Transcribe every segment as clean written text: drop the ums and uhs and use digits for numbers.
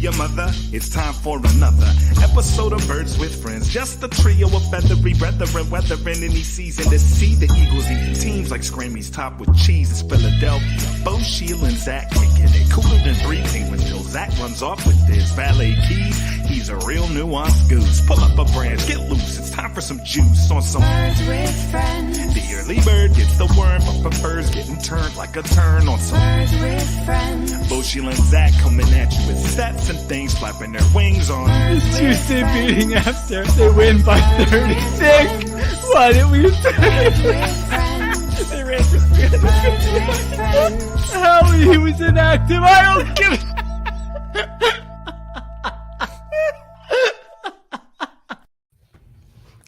your mother? It's time for another episode of Birds with Friends. Just a trio of feathery brethren weathering any season to see the Eagles eat teams like Scrammy's top with cheese. It's Philadelphia. Bo, Sheil, and Zach kicking it cooler than 3 penguins until Zach runs off with his valet keys. He's a real nuanced goose. Pull up a branch, get loose. It's time for some juice on some Birds with Friends. The early bird gets the worm, but prefers getting turned like a turn on some Birds with Friends. Bo, Sheil, and Zach coming at you with stats and things, flapping their wings on It's Tuesday meeting after they win by 36. Why didn't we? They ran for 350. Howie, he was inactive. I don't give a...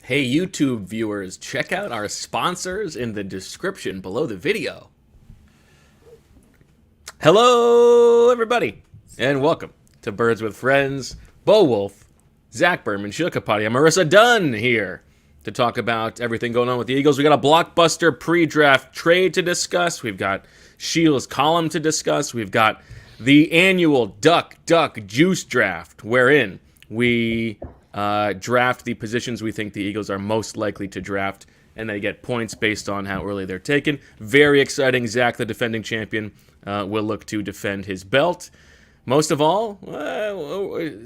Hey YouTube viewers, check out our sponsors in the description below the video. Hello everybody, and welcome to Birds with Friends. Bo Wolf, Zach Berman, Sheil Kapadia, Marissa Dunn here to talk about everything going on with the Eagles. We got a blockbuster pre-draft trade to discuss. We've got Sheil's column to discuss. We've got the annual Duck Juice draft, wherein we draft the positions we think the Eagles are most likely to draft, and they get points based on how early they're taken. Very exciting. Zach, the defending champion, will look to defend his belt. Most of all,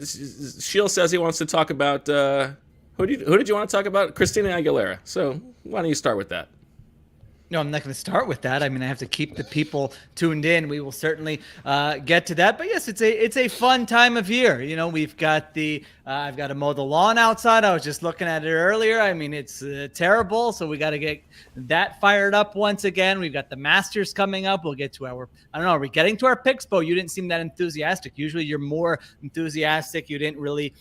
Sheil says he wants to talk about, who did you want to talk about? Christina Aguilera. So why don't you start with that? No, I'm not going to start with that. I mean, I have to keep the people tuned in. We will certainly get to that. But yes, it's a fun time of year. You know, we've got I've got to mow the lawn outside. I was just looking at it earlier. I mean, it's terrible. So we got to get that fired up once again. We've got the Masters coming up. We'll get to I don't know, are we getting to our picks, Bo? You didn't seem that enthusiastic. Usually you're more enthusiastic. You didn't really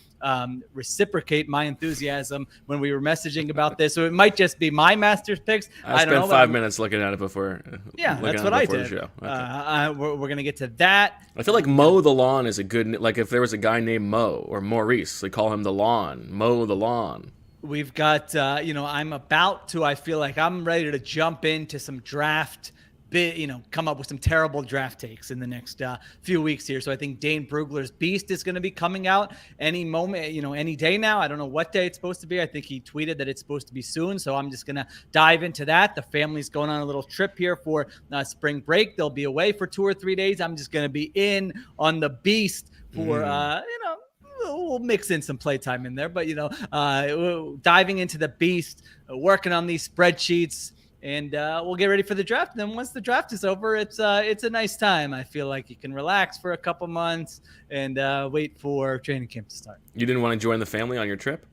reciprocate my enthusiasm when we were messaging about this. So it might just be my Masters picks. I don't know. spent 5 minutes looking at it before. Yeah, that's what I did. Okay. We're going to get to that. I feel like mow the lawn is a good, like if there was a guy named Mo or Maurice, they call him the lawn, mow the lawn. We've got, I feel like I'm ready to jump into some draft, come up with some terrible draft takes in the next few weeks here. So I think Dane Brugler's Beast is going to be coming out any moment, any day now. I don't know what day it's supposed to be. I think he tweeted that it's supposed to be soon. So I'm just going to dive into that. The family's going on a little trip here for spring break. They'll be away for 2 or 3 days. I'm just going to be in on the Beast for, we'll mix in some playtime in there, but diving into the Beast, working on these spreadsheets, and we'll get ready for the draft. And then once the draft is over, it's a nice time. I feel like you can relax for a couple months and wait for training camp to start. You didn't want to join the family on your trip?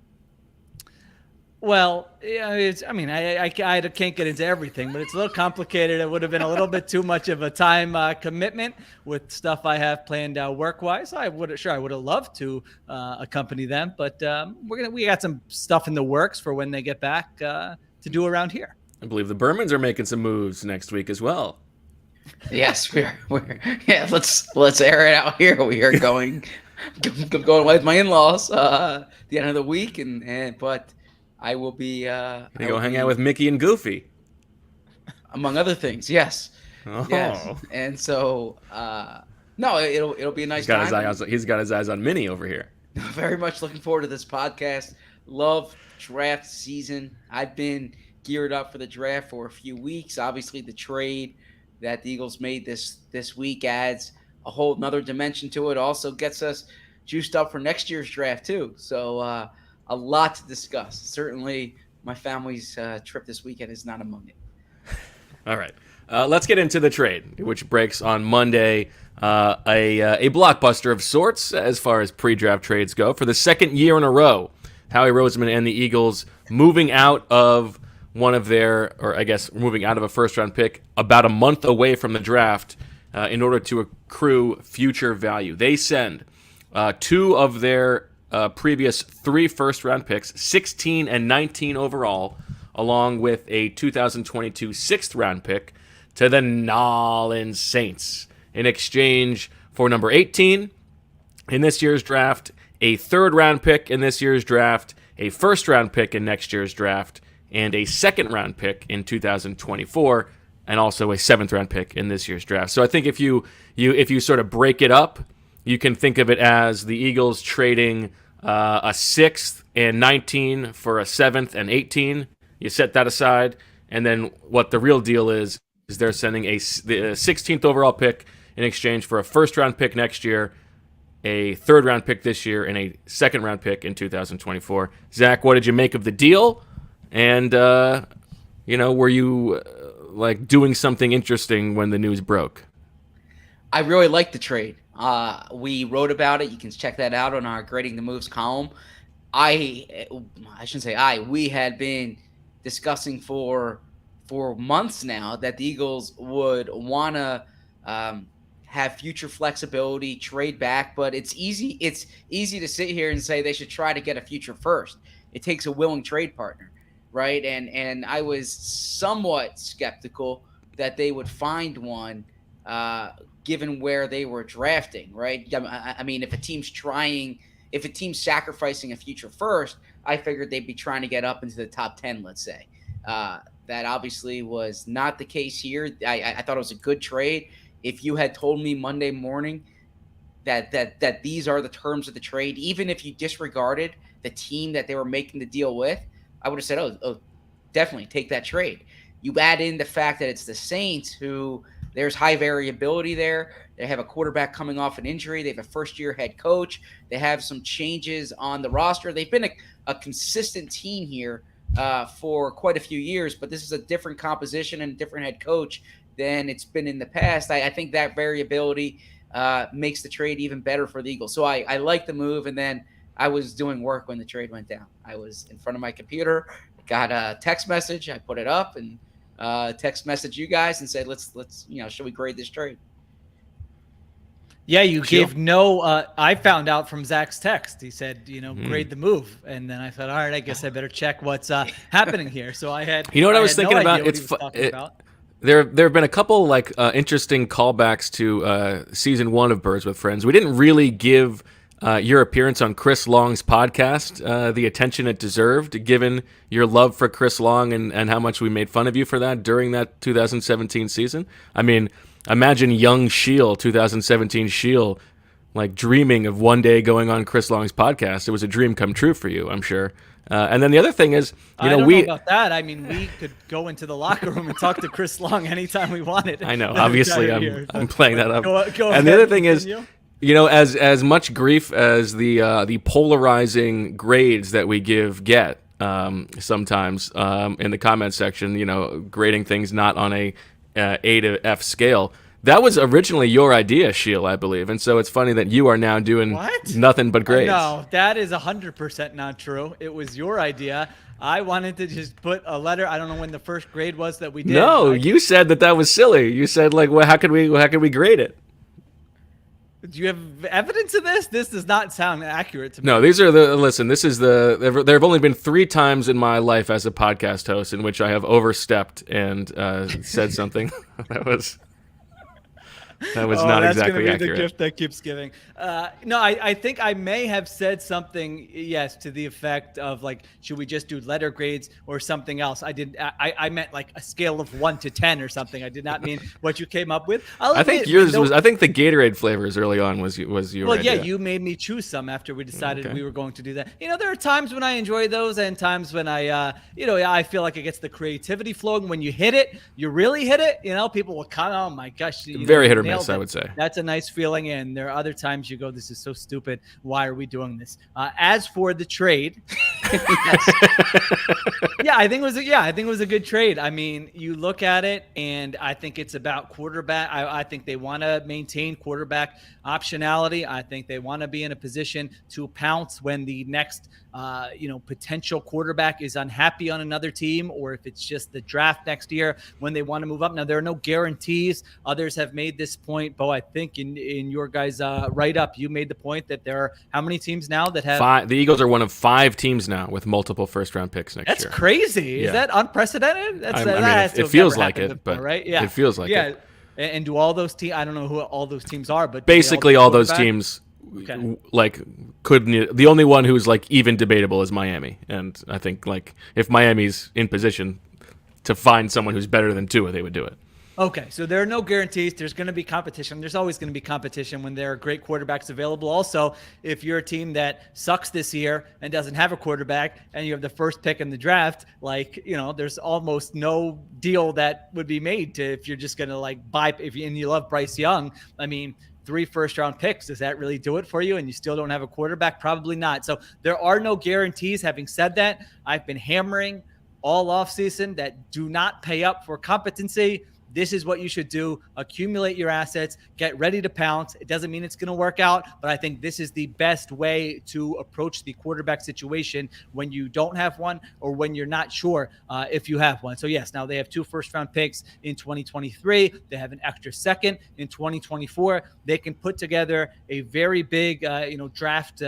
Well, I can't get into everything, but it's a little complicated. It would have been a little bit too much of a time commitment with stuff I have planned work-wise. I would have loved to accompany them, but we got some stuff in the works for when they get back to do around here. I believe the Bermans are making some moves next week as well. Yes, we're let's air it out here. We are going away with my in-laws the end of the week, but I will be. Hang out with Mickey and Goofy, among other things. Yes. Oh. Yes. And so, no, it'll be a nice time. He's got his eyes on Minnie over here. Very much looking forward to this podcast. Love draft season. I've been geared up for the draft for a few weeks. Obviously, the trade that the Eagles made this week adds a whole nother dimension to it. Also gets us juiced up for next year's draft too. So a lot to discuss. Certainly, my family's trip this weekend is not among it. All right. Let's get into the trade, which breaks on Monday. A blockbuster of sorts as far as pre-draft trades go. For the second year in a row, Howie Roseman and the Eagles moving out of moving out of a first-round pick about a month away from the draft in order to accrue future value. They send 2 of their previous 3 first-round picks, 16 and 19 overall, along with a 2022 sixth-round pick to the Nolans Saints in exchange for number 18 in this year's draft, a third-round pick in this year's draft, a first-round pick in next year's draft, and a second-round pick in 2024, and also a seventh-round pick in this year's draft. So I think if you sort of break it up, you can think of it as the Eagles trading a 6th and 19 for a 7th and 18. You set that aside, and then what the real deal is they're sending the 16th overall pick in exchange for a first-round pick next year, a third-round pick this year, and a second-round pick in 2024. Zach, what did you make of the deal? And, were you doing something interesting when the news broke? I really like the trade. We wrote about it. You can check that out on our Grading the Moves column. I shouldn't say we had been discussing for months now that the Eagles would want to have future flexibility, trade back, but it's easy to sit here and say they should try to get a future first. It takes a willing trade partner, right? And I was somewhat skeptical that they would find one given where they were drafting, right? I mean, if a team's sacrificing a future first, I figured they'd be trying to get up into the top 10, let's say. That obviously was not the case here. I thought it was a good trade. If you had told me Monday morning that these are the terms of the trade, even if you disregarded the team that they were making the deal with, I would have said, oh, definitely take that trade. You add in the fact that it's the Saints, who there's high variability there. They have a quarterback coming off an injury. They have a first-year head coach. They have some changes on the roster. They've been a consistent team here for quite a few years, but this is a different composition and a different head coach than it's been in the past. I think that variability makes the trade even better for the Eagles. So I like the move, and then I was doing work when the trade went down. I was in front of my computer, got a text message. I put it up and text message you guys and said, let's should we grade this trade? Yeah, you gave no. I found out from Zach's text. He said, grade the move, and then I thought, all right, I guess I better check what's happening here. So I had. You know what I was thinking about? There have been a couple interesting callbacks to season 1 of Birds with Friends. We didn't really give your appearance on Chris Long's podcast the attention it deserved, given your love for Chris Long and how much we made fun of you for that during that 2017 season. I mean, imagine young Sheil, 2017 Sheil, dreaming of one day going on Chris Long's podcast. It was a dream come true for you, I'm sure. And then the other thing is, I don't know about that. I mean, we could go into the locker room and talk to Chris Long anytime we wanted. I know. Obviously, I'm playing that up. Go and the other thing is, as much grief as the polarizing grades that we get sometimes in the comment section, grading things not on a A to F scale. That was originally your idea, Sheil, I believe. And so it's funny that you are now doing nothing but grades. No, that is 100% not true. It was your idea. I wanted to just put a letter. I don't know when the first grade was that we did. No, you said that was silly. You said, how could we grade it? Do you have evidence of this? This does not sound accurate to me. No, these are there have only been 3 times in my life as a podcast host in which I have overstepped and said something that was not exactly accurate. That's going to be the gift that keeps giving. No, I think I may have said something, yes, to the effect of should we just do letter grades or something else? I meant a scale of 1 to 10 or something. I did not mean what you came up with. I think yours was. I think the Gatorade flavors early on was your idea. Well, yeah, you made me choose some after we decided we were going to do that. There are times when I enjoy those and times when I feel like it gets the creativity flowing. When you hit it, you really hit it. People will come, oh my gosh, very hit or miss, I would say. That's a nice feeling, and there are other times you go, this is so stupid. Why are we doing this? As for the trade, I think it was a good trade. I mean, you look at it, and I think it's about quarterback. I think they want to maintain quarterback optionality. I think they want to be in a position to pounce when the next potential quarterback is unhappy on another team, or if it's just the draft next year when they want to move up. Now, there are no guarantees. Others have made this point. Bo, I think in your guys' write-up, you made the point that there are how many teams now that have 5? The Eagles are one of 5 teams now with multiple first-round picks next year. That's crazy. Is that unprecedented? It feels like it, but right? Yeah, it feels like it. And do all those teams? I don't know who all those teams are, but basically all those teams. The only one who's even debatable is Miami, and I think if Miami's in position to find someone who's better than Tua, they would do it. Okay, so there are no guarantees. There's going to be competition. There's always going to be competition when there are great quarterbacks available. Also, if you're a team that sucks this year and doesn't have a quarterback and you have the first pick in the draft, there's almost no deal that would be made to if you're just going to buy and you love Bryce Young. I mean, 3 first-round picks, does that really do it for you? And you still don't have a quarterback? Probably not. So there are no guarantees. Having said that, I've been hammering all offseason that do not pay up for competency. This is what you should do. Accumulate your assets, get ready to pounce. It doesn't mean it's going to work out, but I think this is the best way to approach the quarterback situation when you don't have one or when you're not sure if you have one. So yes, now they have 2 first-round picks in 2023. They have an extra second in 2024. They can put together a very big, draft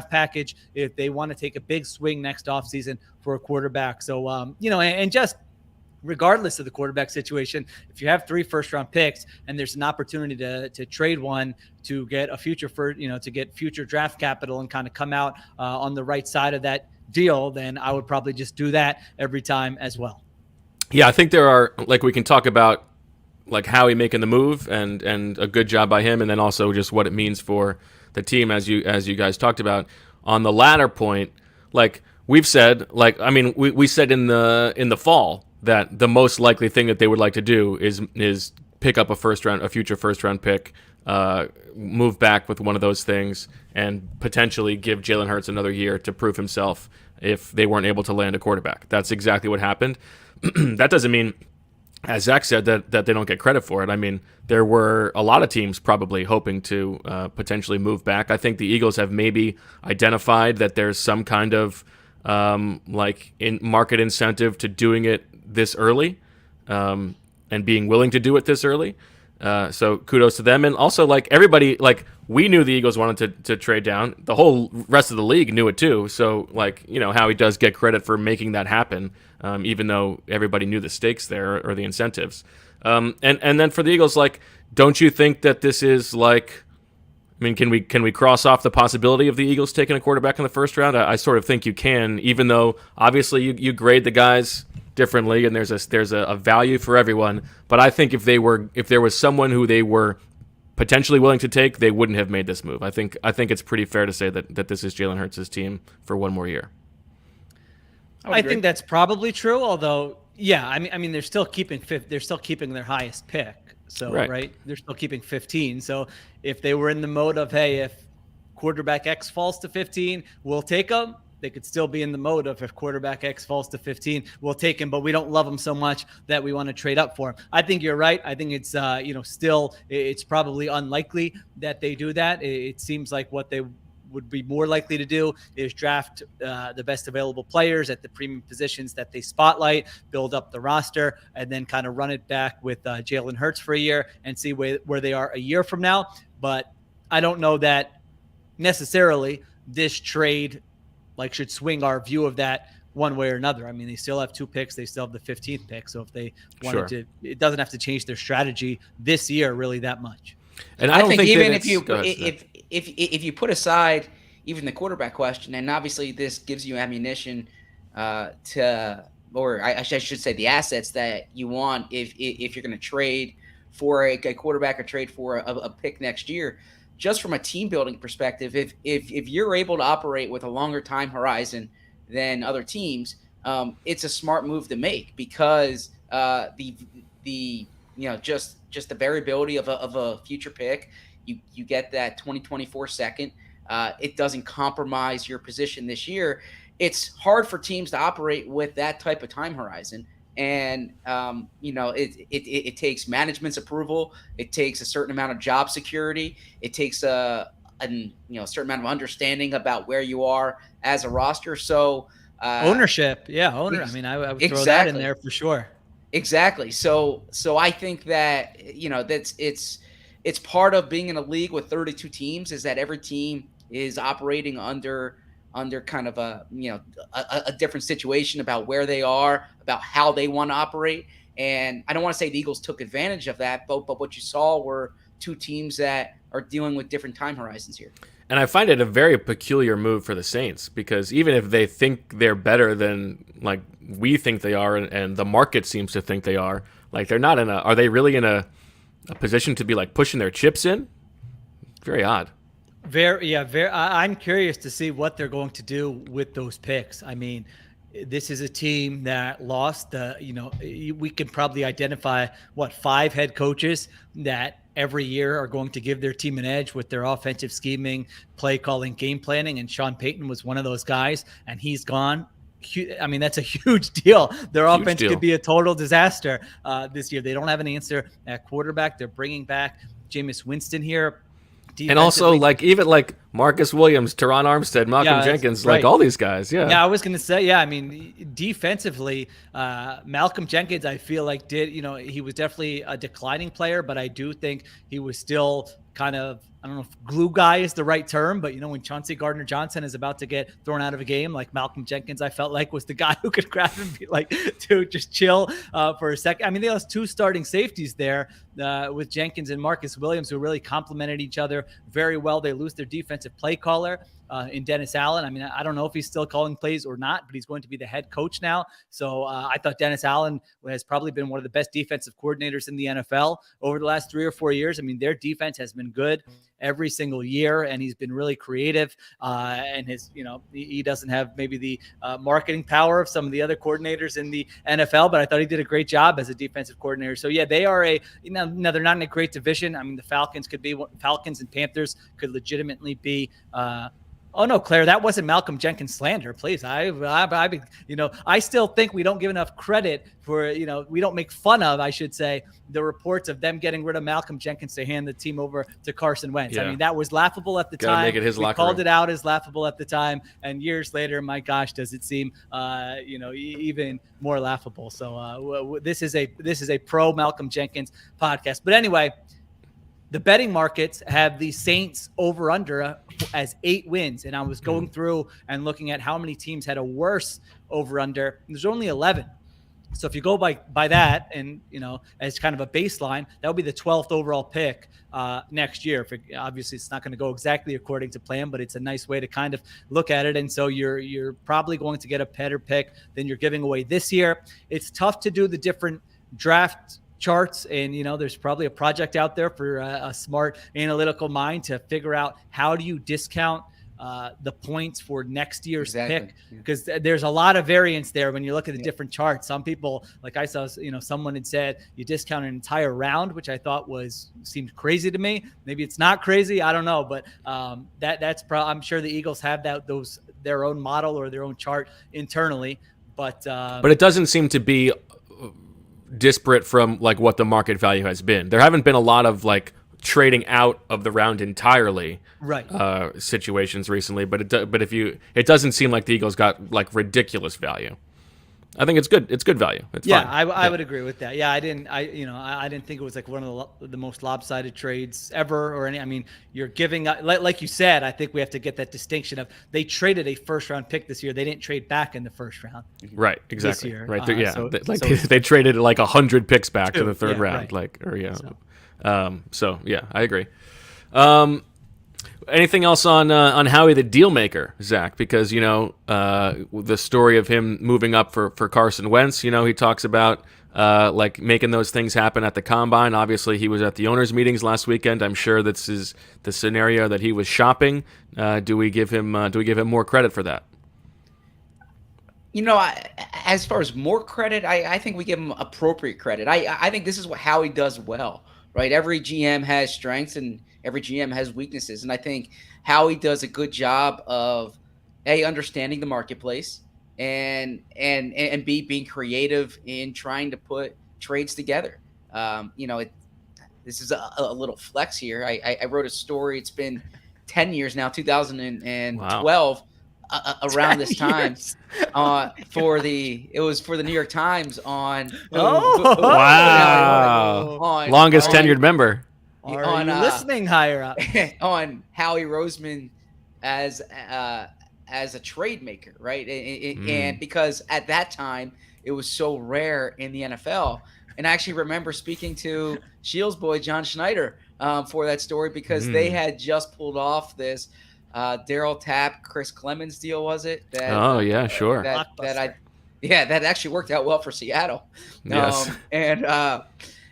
package if they want to take a big swing next offseason for a quarterback. So, and just regardless of the quarterback situation, if you have 3 first-round picks and there's an opportunity to trade one to get a future to get future draft capital and kind of come out on the right side of that deal, then I would probably just do that every time as well. Yeah, I think there are, we can talk about Howie making the move and a good job by him, and then also just what it means for the team as you guys talked about. On the latter point, we've said, we said in the fall that the most likely thing that they would like to do is pick up a future first round pick, move back with one of those things, and potentially give Jalen Hurts another year to prove himself if they weren't able to land a quarterback. That's exactly what happened. That doesn't mean, as Zach said, that they don't get credit for it. I mean, there were a lot of teams probably hoping to potentially move back. I think the Eagles have maybe identified that there's some kind of market incentive to doing it this early, and being willing to do it this early. So kudos to them. And also, everybody, we knew the Eagles wanted to trade down. The whole rest of the league knew it too. So, Howie does get credit for making that happen, even though everybody knew the stakes there or the incentives. And then for the Eagles, don't you think that this is can we cross off the possibility of the Eagles taking a quarterback in the first round? I sort of think you can, even though obviously you grade the guys differently, and there's a value for everyone. But I think if there was someone who they were potentially willing to take, they wouldn't have made this move. I think it's pretty fair to say that this is Jalen Hurts' team for one more year. I think that's probably true. Although, yeah, I mean, they're still keeping their highest pick. So right, they're still keeping 15. So if they were in the mode of, hey, if quarterback X falls to 15, we'll take them. They could still be in the mode of, if quarterback X falls to 15, we'll take him, but we don't love him so much that we want to trade up for him. I think you're right. I think it's, still, it's probably unlikely that they do that. It seems like what they would be more likely to do is draft the best available players at the premium positions that they spotlight, build up the roster, and then kind of run it back with Jalen Hurts for a year and see where they are a year from now. But I don't know that necessarily this trade should swing our view of that one way or another. I mean, they still have 2 picks. They still have the 15th pick. So if they wanted to, it doesn't have to change their strategy this year really that much. And I don't think even if you put aside even the quarterback question, and obviously this gives you ammunition or I should say the assets that you want if you're going to trade for a quarterback or trade for a pick next year. Just from a team building perspective, if you're able to operate with a longer time horizon than other teams, it's a smart move to make because just the variability of a future pick, you get that 2024 second. It doesn't compromise your position this year. It's hard for teams to operate with that type of time horizon. And, it takes management's approval. It takes a certain amount of job security. It takes a certain amount of understanding about where you are as a roster. So ownership. Yeah. I mean, I would throw that in there for sure. Exactly. So I think that, it's part of being in a league with 32 teams is that every team is operating under kind of a different situation about where they are, about how they want to operate. And I don't want to say the Eagles took advantage of that, but what you saw were 2 teams that are dealing with different time horizons here. And I find it a very peculiar move for the Saints because even if they think they're better than we think they are and the market seems to think they are, Like they're not in a. Are they really in a position to be like pushing their chips in? Very odd. Very. I'm curious to see what they're going to do with those picks. I mean, this is a team that lost. We can probably identify 5 head coaches that every year are going to give their team an edge with their offensive scheming, play calling, game planning. And Sean Payton was one of those guys, and he's gone. I mean, that's a huge deal. Their offense could be a total disaster this year. They don't have an answer at quarterback. They're bringing back Jameis Winston here. And also, even Marcus Williams, Teron Armstead, Malcolm Jenkins, right. All these guys. Yeah, I was going to say, I mean, defensively, Malcolm Jenkins, I feel like he was definitely a declining player, but I do think he was still kind of, I don't know if glue guy is the right term, but when Chauncey Gardner-Johnson is about to get thrown out of a game, like Malcolm Jenkins, I felt like was the guy who could grab him and be like, dude, just chill for a second. I mean, they lost 2 starting safeties there with Jenkins and Marcus Williams, who really complemented each other very well. They lose their defensive play caller in Dennis Allen. I mean, I don't know if he's still calling plays or not, but he's going to be the head coach now. So I thought Dennis Allen has probably been one of the best defensive coordinators in the NFL over the last 3 or 4 years. I mean, their defense has been good every single year, and he's been really creative. And he doesn't have maybe the marketing power of some of the other coordinators in the NFL, but I thought he did a great job as a defensive coordinator. So yeah, they are now they're not in a great division. I mean, the Falcons and Panthers could legitimately be. Oh no, Claire, that wasn't Malcolm Jenkins slander. Please, I still think we don't give enough credit for, we don't make fun of, I should say, the reports of them getting rid of Malcolm Jenkins to hand the team over to Carson Wentz. Yeah. I mean, that was laughable at the time. Make it his locker room. Called it out as laughable at the time, and years later, my gosh, does it seem, even more laughable. So this is a pro Malcolm Jenkins podcast. But anyway. The betting markets have the Saints over under as 8 wins. And I was going through and looking at how many teams had a worse over under. There's only 11. So if you go by that and, as kind of a baseline, that would be the 12th overall pick next year. Obviously, it's not going to go exactly according to plan, but it's a nice way to kind of look at it. And so you're probably going to get a better pick than you're giving away this year. It's tough to do the different draft charts, and there's probably a project out there for a smart analytical mind to figure out how do you discount the points for next year's pick, because there's a lot of variance there when you look at the different charts. Some people, like I saw, someone had said you discount an entire round, which I thought seemed crazy to me. Maybe it's not crazy, I don't know, but that's I'm sure the Eagles have their own model or their own chart internally, but it doesn't seem to be disparate from like what the market value has been. There haven't been a lot of like trading out of the round entirely situations recently, but it doesn't seem like the Eagles got like ridiculous value. I think it's good. It's good value. It's fine. I would agree with that. Yeah, I didn't think it was like one of the most lopsided trades ever or any. I mean, you're giving like you said. I think we have to get that distinction of they traded a first round pick this year. They didn't trade back in the first round. Right. Exactly. This year. Right. They traded like 100 picks back to the third round. Right. So I agree. Anything else on Howie the deal maker, Zach? Because the story of him moving up for Carson Wentz. He talks about like making those things happen at the combine. Obviously, he was at the owners' meetings last weekend. I'm sure this is the scenario that he was shopping. Do we give him more credit for that? As far as more credit, I think we give him appropriate credit. I think this is what Howie does well, right? Every GM has strengths and every GM has weaknesses. And I think Howie does a good job of understanding the marketplace and B, being creative in trying to put trades together. This is a little flex here. I wrote a story. It's been 10 years now, 2012, around this time, for the New York Times on. Wow. Longest tenured member. Are you listening higher up? On Howie Roseman as a trade maker, right? And because at that time it was so rare in the NFL, and I actually remember speaking to Sheil's boy John Schneider for that story, because they had just pulled off this Daryl Tapp, Chris Clemens deal, was it? Sure. Yeah, that actually worked out well for Seattle. Yes. But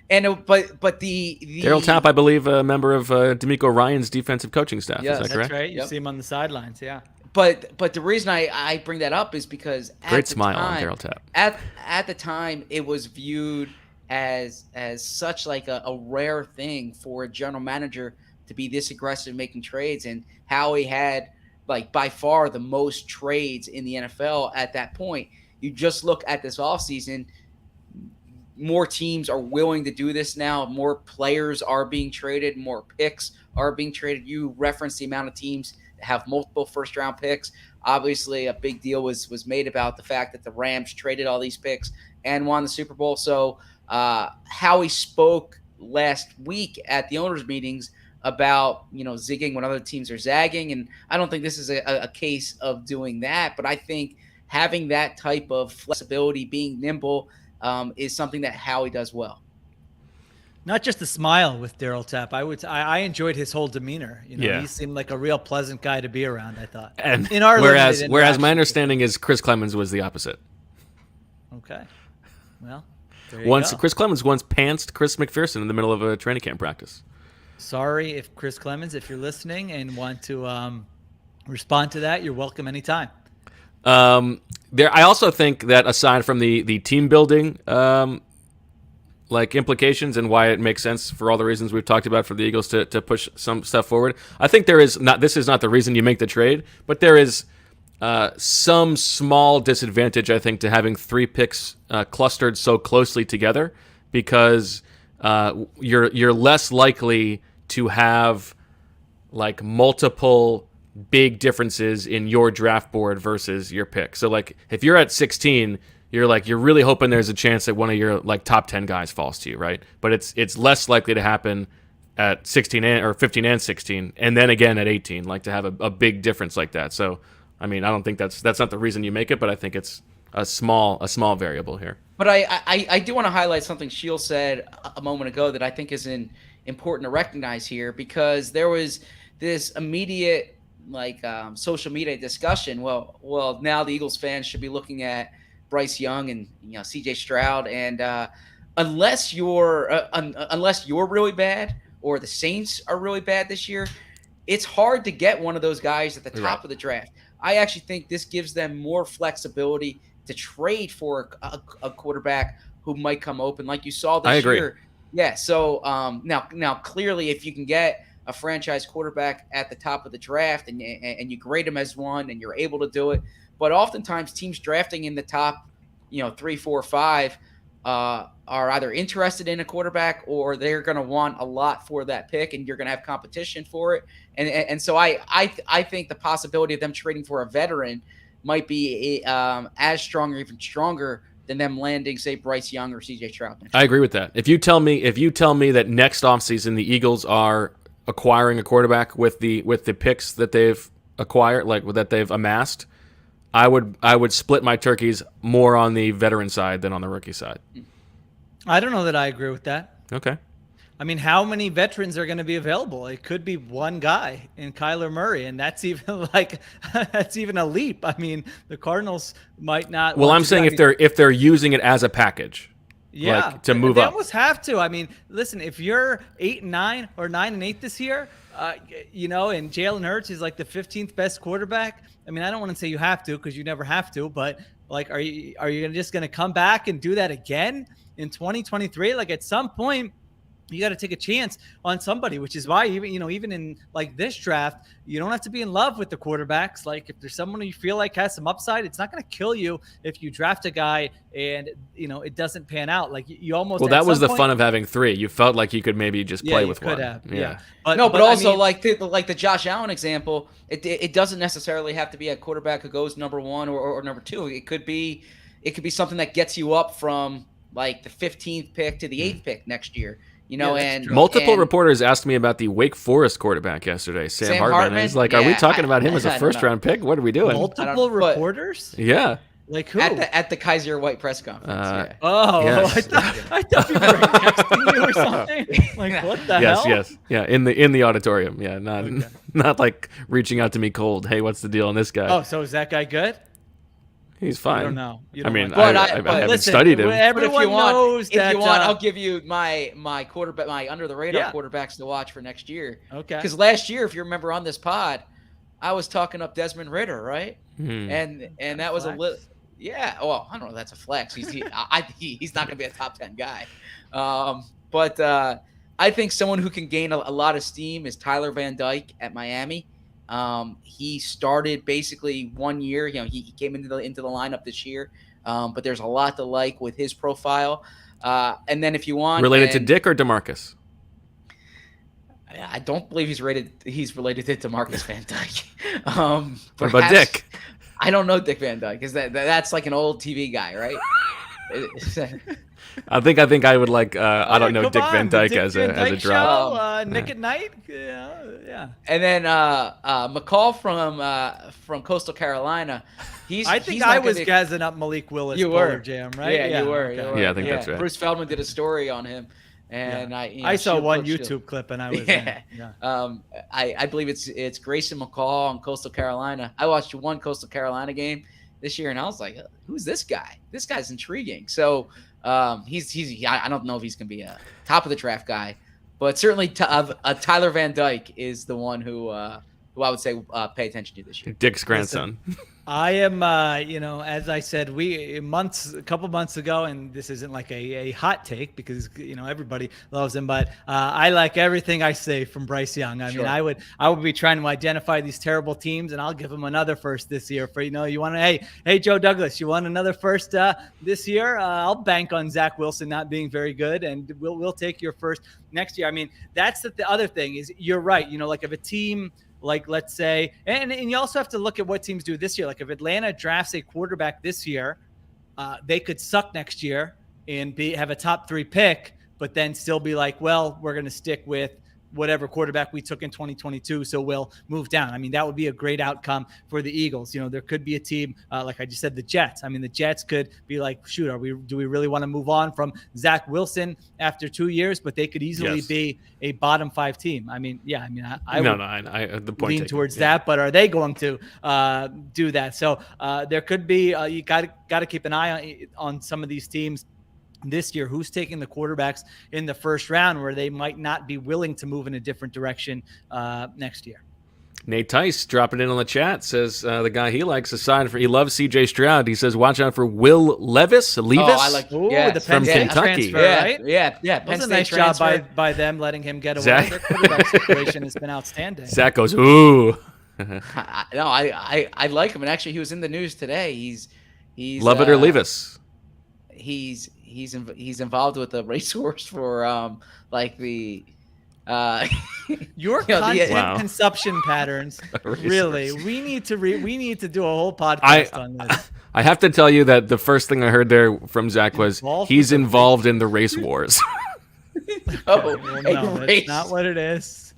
the Daryl Tapp, I believe, a member of D'Amico Ryan's defensive coaching staff. Yes, Is that That's correct? right. You Yep. see him on the sidelines. Yeah. But the reason I bring that up is because Great smile on Daryl Tapp. At the time, it was viewed as such like a rare thing for a general manager to be this aggressive making trades, and Howie had like by far the most trades in the NFL at that point. You just look at this offseason, more teams are willing to do this now. More players are being traded, more picks are being traded. You referenced the amount of teams that have multiple first-round picks. Obviously, a big deal was made about the fact that the Rams traded all these picks and won the Super Bowl. So Howie spoke last week at the owners' meetings about, zigging when other teams are zagging. And I don't think this is a case of doing that, but I think having that type of flexibility, being nimble, is something that Howie does well. Not just the smile with Daryl Tapp. I enjoyed his whole demeanor. Yeah. He seemed like a real pleasant guy to be around, I thought. And in our whereas limited my interaction. understanding is Chris Clemens was the opposite. Okay. Well, there you go. Chris Clemens once pantsed Chris McPherson in the middle of a training camp practice. Sorry if Chris Clemens, if you're listening and want to respond to that, you're welcome anytime. I also think that aside from the team building implications and why it makes sense for all the reasons we've talked about for the Eagles to push some stuff forward, I think this is not the reason you make the trade, but there is some small disadvantage, I think, to having 3 picks clustered so closely together, because you're less likely to have like multiple big differences in your draft board versus your pick. So like if you're at 16, you're really hoping there's a chance that one of your like top 10 guys falls to you, right? But it's less likely to happen at 16 or 15 and 16, and then again at 18, like to have a big difference like that. So I mean, I don't think that's not the reason you make it, but I think it's a small variable here. But I do want to highlight something Sheil said a moment ago that I think is important to recognize here, because there was this immediate social media discussion. Well, now the Eagles fans should be looking at Bryce Young and C.J. Stroud, and unless you're really bad or the Saints are really bad this year, it's hard to get one of those guys at the top of the draft. I actually think this gives them more flexibility to trade for a quarterback who might come open, like you saw this year. Yeah. So now clearly, if you can get a franchise quarterback at the top of the draft and you grade him as one and you're able to do it, but oftentimes teams drafting in the top, 3, 4, 5 are either interested in a quarterback or they're going to want a lot for that pick, and you're going to have competition for it. And so I think the possibility of them trading for a veteran might be as strong or even stronger than them landing, say, Bryce Young or C.J. Stroud. I agree with that. If you tell me that next offseason the Eagles are acquiring a quarterback with the picks that they've acquired, like that they've amassed, I would split my turkeys more on the veteran side than on the rookie side. I don't know that I agree with that. Okay. I mean, how many veterans are going to be available? It could be one guy in Kyler Murray, and that's even that's even a leap. I mean, the Cardinals might not. Well, I'm saying if they're using it as a package, to move they up. They almost have to. I mean, listen, if you're 8-9 or 9-8 this year, and Jalen Hurts is like the 15th best quarterback. I mean, I don't want to say you have to, because you never have to, but like, are you just going to come back and do that again in 2023? Like, at some point, you got to take a chance on somebody, which is why even in like this draft, you don't have to be in love with the quarterbacks. Like, if there's someone you feel like has some upside, it's not going to kill you if you draft a guy and it doesn't pan out. Like, you almost. Well, that was the fun of having 3. You felt like you could maybe just play with one. Yeah. But also, I mean, like the Josh Allen example, it doesn't necessarily have to be a quarterback who goes number 1 or number 2. It could be something that gets you up from like the 15th pick to the 8th pick next year. Multiple reporters asked me about the Wake Forest quarterback yesterday, Sam Hartman. It's like, are we talking about him as a first-round pick? What are we doing? Multiple reporters? Yeah. Like who? At the Kaiser White press conference. Oh, yes. I thought you were texting you or something. Like, what the hell? Yes. Yeah, in the auditorium. Yeah, not like reaching out to me cold. Hey, what's the deal on this guy? Oh, so is that guy good? He's fine. I don't know. I mean, But I haven't listen, studied him. Everyone knows if that. you want, I'll give you my quarterback, my under the radar Yeah. quarterbacks to watch for next year. Okay. Because last year, if you remember on this pod, I was talking up Desmond Ridder, right? And that was a little, yeah. Well, I don't know if that's a flex. He's not going to be a top 10 guy. But I think someone who can gain a lot of steam is Tyler Van Dyke at Miami. He started basically 1 year. He came into the lineup this year. But there's a lot to like with his profile. And then if you want, Related to Dick or DeMarcus? I don't believe he's related to DeMarcus Van Dyke. What about Dick? I don't know Dick Van Dyke because that's like an old TV guy, right? I think I would like. I don't know Come Dick on, Van the Dyke Dick as Van a Dyke drop. Show, Nick at Night. Yeah. And then McCall from Coastal Carolina. I think I was gassing up Malik Willis. You were. Jam, right? Yeah, you were. Yeah, I think that's right. Bruce Feldman did a story on him, and I saw one YouTube clip, and I was I believe it's Grayson McCall on Coastal Carolina. I watched one Coastal Carolina game this year, and I was like, who's this guy? This guy's intriguing. So he's I don't know if he's gonna be a top of the draft guy, but certainly Tyler Van Dyke is the one who I would say pay attention to this year. Dick's grandson. I am, as I said, a couple months ago, and this isn't like a hot take because everybody loves him, but I like everything I say from Bryce Young. I mean, I would be trying to identify these terrible teams, and I'll give him another first this year. For you want to, hey Joe Douglas, you want another first this year? I'll bank on Zach Wilson not being very good, and we'll take your first next year. I mean, that's the other thing is you're right. Like if a team. Like, let's say, and you also have to look at what teams do this year. Like, if Atlanta drafts a quarterback this year, they could suck next year and have a top 3 pick, but then still be like, well, we're going to stick with whatever quarterback we took in 2022, so we'll move down. I mean, that would be a great outcome for the Eagles. There could be a team, like I just said, the Jets. I mean, the Jets could be like, shoot, do we really want to move on from Zach Wilson after 2 years? But they could easily be a bottom 5 team. I mean, I would the point lean towards that, but are they going to do that? So there could be, you got to keep an eye on some of these teams this year, who's taking the quarterbacks in the first round where they might not be willing to move in a different direction next year. Nate Teice dropping in on the chat says the guy he likes, he loves C.J. Stroud. He says watch out for Will Levis. Oh, I like the Penn from State Kentucky. transfer, right? Yeah. That was Penn a State nice transfer. job by them letting him get away. Zach. Their quarterback situation has been outstanding. Zach goes, ooh. I like him, and actually he was in the news today. He's Love it or leave us. He's involved with the racehorse for your content consumption patterons. Really, we need to do a whole podcast on this. I have to tell you that the first thing I heard there from Zach was he's involved in the race wars. That's not what it is.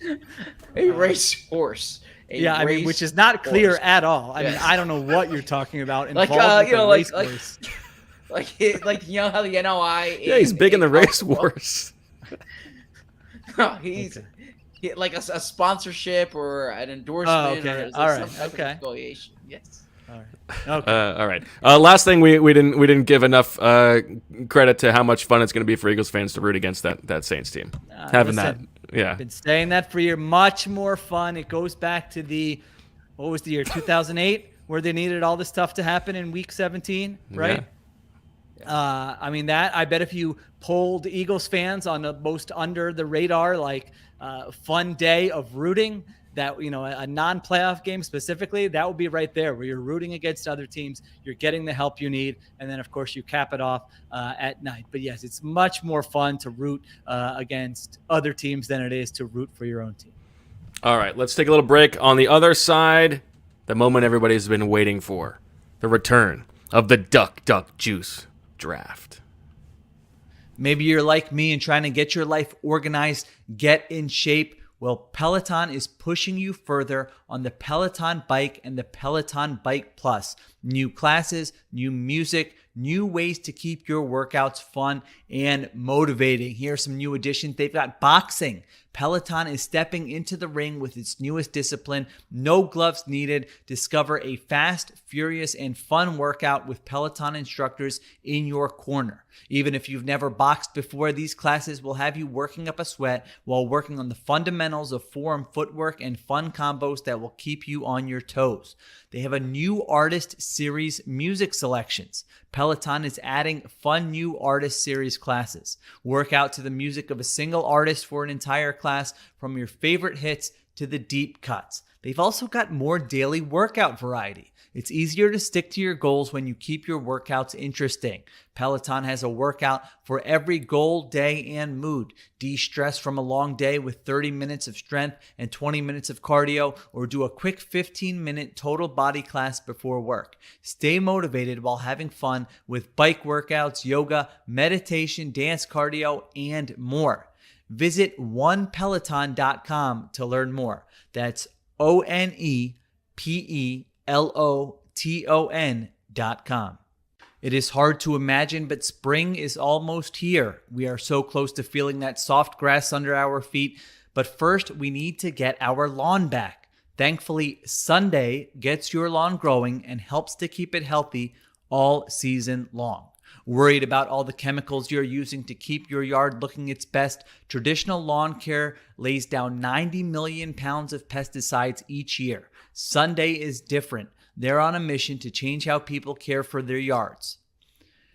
A racehorse. Which is not clear at all. I mean, I don't know what you're talking about. Like how the NOI. He's big in the race wars. No, he's like a sponsorship or an endorsement. Okay. Or All right. some type of Okay. affiliation. Yes. All right. Okay. All right. Last thing, we didn't give enough credit to how much fun it's going to be for Eagles fans to root against that Saints team. I've been saying that for a year. Much more fun. It goes back to what was the year 2008 where they needed all this stuff to happen in Week 17, right? Yeah. I mean, I bet if you polled Eagles fans on the most under the radar, fun day of rooting, that, a non-playoff game specifically, that would be right there where you're rooting against other teams. You're getting the help you need. And then, of course, you cap it off at night. But yes, it's much more fun to root against other teams than it is to root for your own team. All right, let's take a little break. On the other side, the moment everybody's been waiting for, the return of the Duck Juice draft. Maybe you're like me and trying to get your life organized, get in shape. Well, Peloton is pushing you further on the Peloton Bike and the Peloton Bike Plus. New classes, new music, new ways to keep your workouts fun and motivating. Here are some new additions. They've got boxing. Peloton is stepping into the ring with its newest discipline. No gloves needed. Discover a fast, furious, and fun workout with Peloton instructors in your corner. Even if you've never boxed before, these classes will have you working up a sweat while working on the fundamentals of forearm footwork and fun combos that will keep you on your toes. They have a new artist series music selections. Peloton is adding fun new artist series classes. Work out to the music of a single artist for an entire class, from your favorite hits to the deep cuts. They've also got more daily workout variety. It's easier to stick to your goals when you keep your workouts interesting. Peloton has a workout for every goal, day, and mood. De-stress from a long day with 30 minutes of strength and 20 minutes of cardio, or do a quick 15-minute total body class before work. Stay motivated while having fun with bike workouts, yoga, meditation, dance cardio, and more. Visit onepeloton.com to learn more. That's ONEPELOTON.com. It is hard to imagine, but spring is almost here. We are so close to feeling that soft grass under our feet, but first we need to get our lawn back. Thankfully, Sunday gets your lawn growing and helps to keep it healthy all season long. Worried about all the chemicals you're using to keep your yard looking its best? Traditional lawn care lays down 90 million pounds of pesticides each year. Sunday is different. They're on a mission to change how people care for their yards.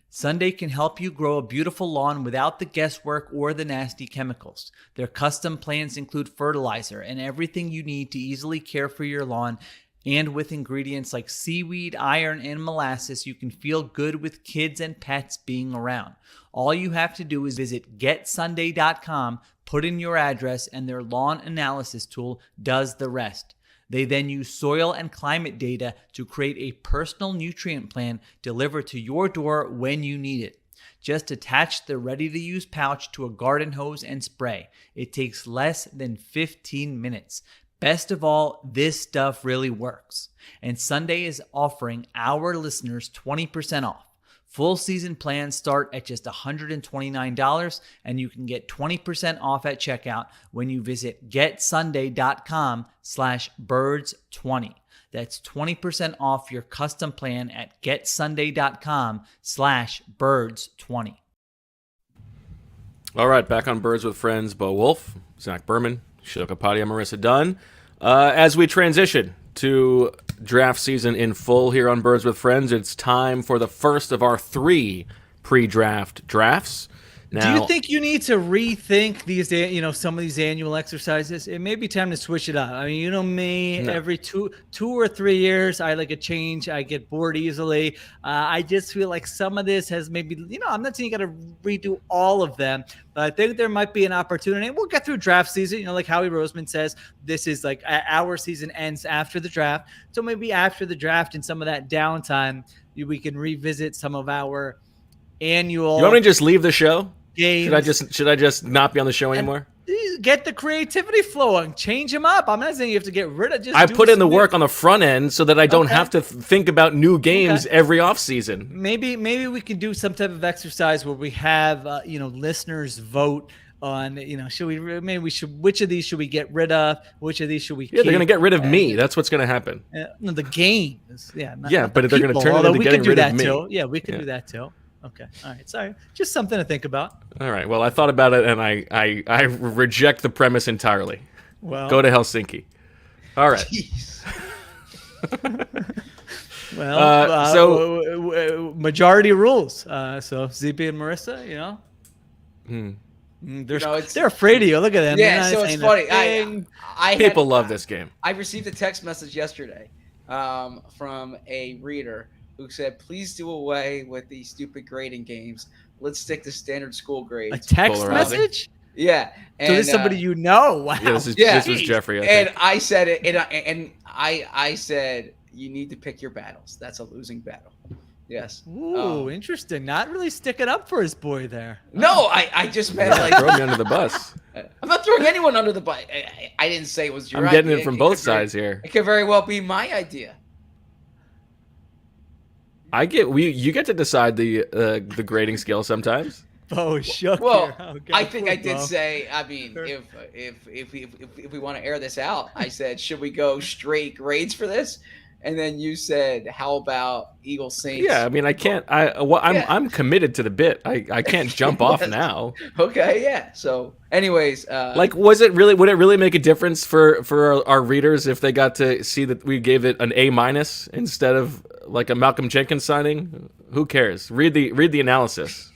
Sunday can help you grow a beautiful lawn without the guesswork or the nasty chemicals. Their custom plans include fertilizer and everything you need to easily care for your lawn. And with ingredients like seaweed, iron, and molasses, you can feel good with kids and pets being around. All you have to do is visit getsunday.com, put in your address, and their lawn analysis tool does the rest. They then use soil and climate data to create a personal nutrient plan delivered to your door when you need it. Just attach the ready-to-use pouch to a garden hose and spray. It takes less than 15 minutes. Best of all, this stuff really works. And Sunday is offering our listeners 20% off. Full season plans start at just $129, and you can get 20% off at checkout when you visit getsunday.com/birds20. That's 20% off your custom plan at getsunday.com/birds20. All right, back on Birds with Friends. Bo Wolf, Zach Berman, Sheil Kapadia, Marissa Dunn. As we transition to draft season in full here on Birds with Friends, it's time for the first of our 3 pre-draft drafts. Now, do you think you need to rethink these, some of these annual exercises? It may be time to switch it up. I mean, you know me, every two or 3 years, I like a change. I get bored easily. I just feel like some of this has maybe, I'm not saying you got to redo all of them, but I think there might be an opportunity. And we'll get through draft season. Like Howie Roseman says, this is like our season ends after the draft. So maybe after the draft and some of that downtime, we can revisit some of our annual. You want me to just leave the show? Games. Should I just not be on the show anymore? Get the creativity flowing. Change them up. I'm not saying you have to get rid of. I put in the work on the front end so that I don't have to think about new games every offseason. Maybe we can do some type of exercise where we have listeners vote on which of these should we get rid of? Which of these should we keep? Yeah, they're gonna get rid of me. That's what's gonna happen. No, the games. Not but they're gonna turn it into getting rid of me. Too. Yeah, we could do that too. Okay. All right. Sorry. Just something to think about. All right. Well, I thought about it, and I reject the premise entirely. Well, go to Helsinki. All right. Well, so majority rules. So ZB and Marissa, they're afraid of you. Look at them. Yeah. So it's funny. People love this game. I received a text message yesterday from a reader who said, please do away with these stupid grading games. Let's stick to standard school grades. A text message? Yeah. And, so this is somebody you know. Wow. Yeah, this was Jeffrey. And I said it, and I said, you need to pick your battles. That's a losing battle. Yes. Ooh, interesting. Not really sticking up for his boy there. No, I just meant like throw me under the bus. I'm not throwing anyone under the bus. I didn't say it was your idea. I'm getting it from both sides here. It could very well be my idea. You get to decide the grading scale sometimes. Bo shook Well, here. Okay, I think poor I did Bo. say. I mean, if we want to air this out, I said, should we go straight grades for this? And then you said, how about Eagles Saints? Yeah, I mean, I can't. I'm committed to the bit. I can't jump off now. Okay, yeah. So, anyways, Would it really make a difference for our readers if they got to see that we gave it an A- instead of like a Malcolm Jenkins signing? Who cares? Read the analysis.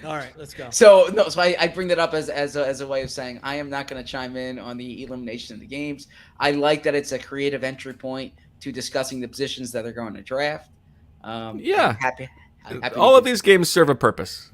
All right, let's go. So I bring that up as a way of saying I am not going to chime in on the elimination of the games. I like that it's a creative entry point to discussing the positions that they're going to draft. Yeah, I'm happy all of these games serve a purpose.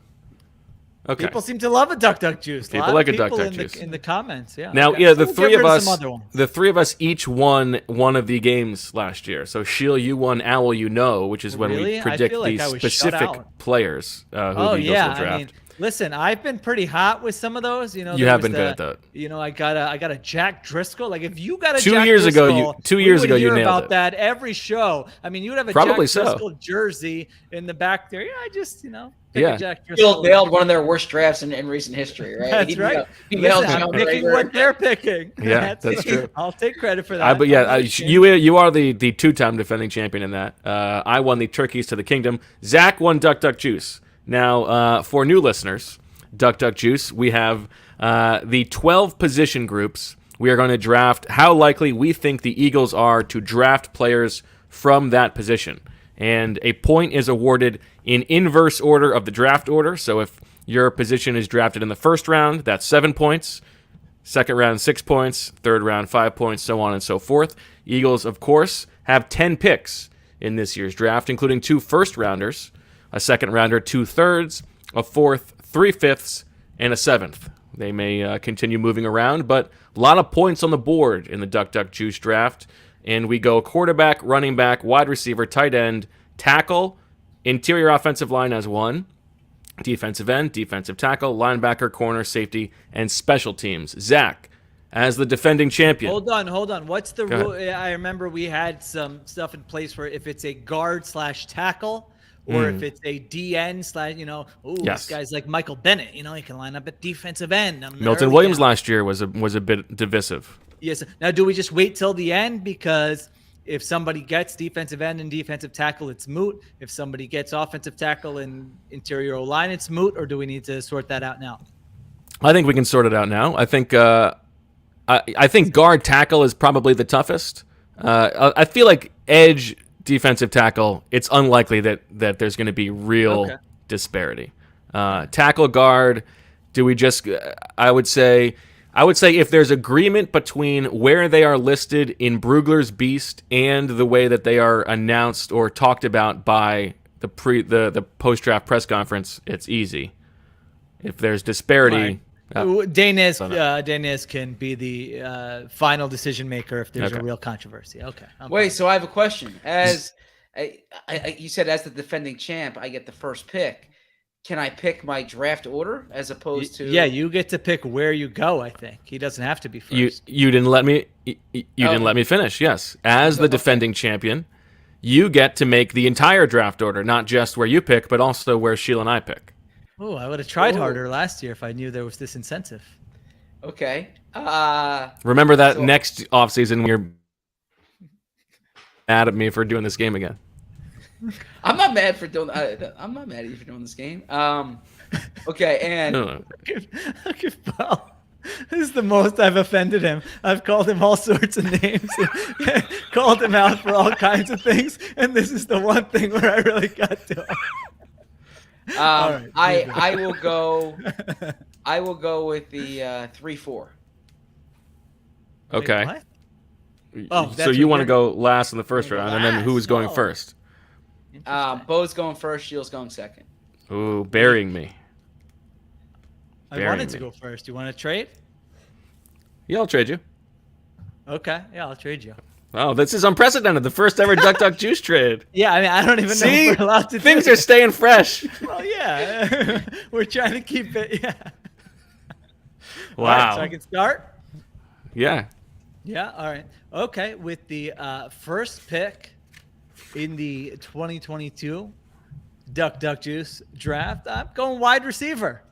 Okay. People seem to love a duck juice. People like a duck juice in the comments. Yeah. Now, okay. yeah, So we'll get rid of some other ones. the three of us each won one of the games last year. So Sheil, you won Owl, which is when Really? we I predict feel like the I was specific shut out. players who the Eagles will draft. I mean, listen, I've been pretty hot with some of those. You You have been good at that. I got a Jack Driscoll. Like if you got a 2 Jack years ago, Driscoll, two years we would ago, you hear nailed about it. that every show. I mean, you would have a Probably Jack so. Driscoll jersey in the back there. Yeah, I just pick Yeah. a Jack Bill Driscoll. nailed one of their worst drafts in recent history, right? That's right. He nailed Listen, I'm John picking Rager. what they're picking. Yeah, that's true. I'll take credit for that. But yeah, you are the two-time defending champion in that. I won the turkeys to the kingdom. Zach won Duck Juice. Now, for new listeners, Duck Juice, we have the 12 position groups. We are going to draft how likely we think the Eagles are to draft players from that position. And a point is awarded in inverse order of the draft order. So if your position is drafted in the first round, that's 7 points. Second round, 6 points. Third round, 5 points, so on and so forth. Eagles, of course, have 10 picks in this year's draft, including 2 first-rounders, a second-rounder, 2 thirds, a fourth, 3 fifths, and a 7th. They may continue moving around, but a lot of points on the board in the Duck Juice draft. And we go quarterback, running back, wide receiver, tight end, tackle, interior offensive line as 1, defensive end, defensive tackle, linebacker, corner, safety, and special teams. Zach, as the defending champion. Hold on. What's the rule? I remember we had some stuff in place where if it's a guard/tackle or if it's a DN Yes. this guy's like Michael Bennett, he can line up at defensive end. Milton Williams last year was a bit divisive. Yes. Now, do we just wait till the end? Because if somebody gets defensive end and defensive tackle, it's moot. If somebody gets offensive tackle and interior O-line, it's moot. Or do we need to sort that out now? I think we can sort it out now. I think I think guard tackle is probably the toughest. I feel like edge defensive tackle, it's unlikely that there's going to be real disparity. Tackle guard, do we just? I would say if there's agreement between where they are listed in Brugler's Beast and the way that they are announced or talked about by the post-draft press conference, it's easy. If there's disparity, Dainez can be the final decision maker if there's a real controversy. Okay. Wait, so I have a question. As you said, as the defending champ, I get the first pick. Can I pick my draft order as opposed to? Yeah, you get to pick where you go. I think he doesn't have to be first. You didn't let me. Didn't let me finish. Yes, as the defending champion, you get to make the entire draft order, not just where you pick, but also where Sheil and I pick. Oh, I would have tried harder last year if I knew there was this incentive. Okay. Remember that next offseason when you're mad at me for doing this game again. I'm not mad for doing. I'm not mad at you for doing this game. Okay, and Okay, Paul. This is the most I've offended him. I've called him all sorts of names, and called him out for all kinds of things, and this is the one thing where I really got to him. I will go. I will go with the 3-4. Okay. Wait, what? So you want to go last in the first round, and then who is going first? Bo's going first. Sheil's going second. Ooh, burying me. I wanted to go first. You want to trade? Yeah, I'll trade you. Okay. Yeah, I'll trade you. Oh, this is unprecedented. The first ever Duck Juice trade. Yeah, I mean, I don't even know if we're allowed to things do are staying fresh. Well, yeah. We're trying to keep it. Yeah. Wow. All right, so I can start? Yeah. Yeah. All right. Okay. With the first pick in the 2022 Duck Juice draft, I'm going wide receiver.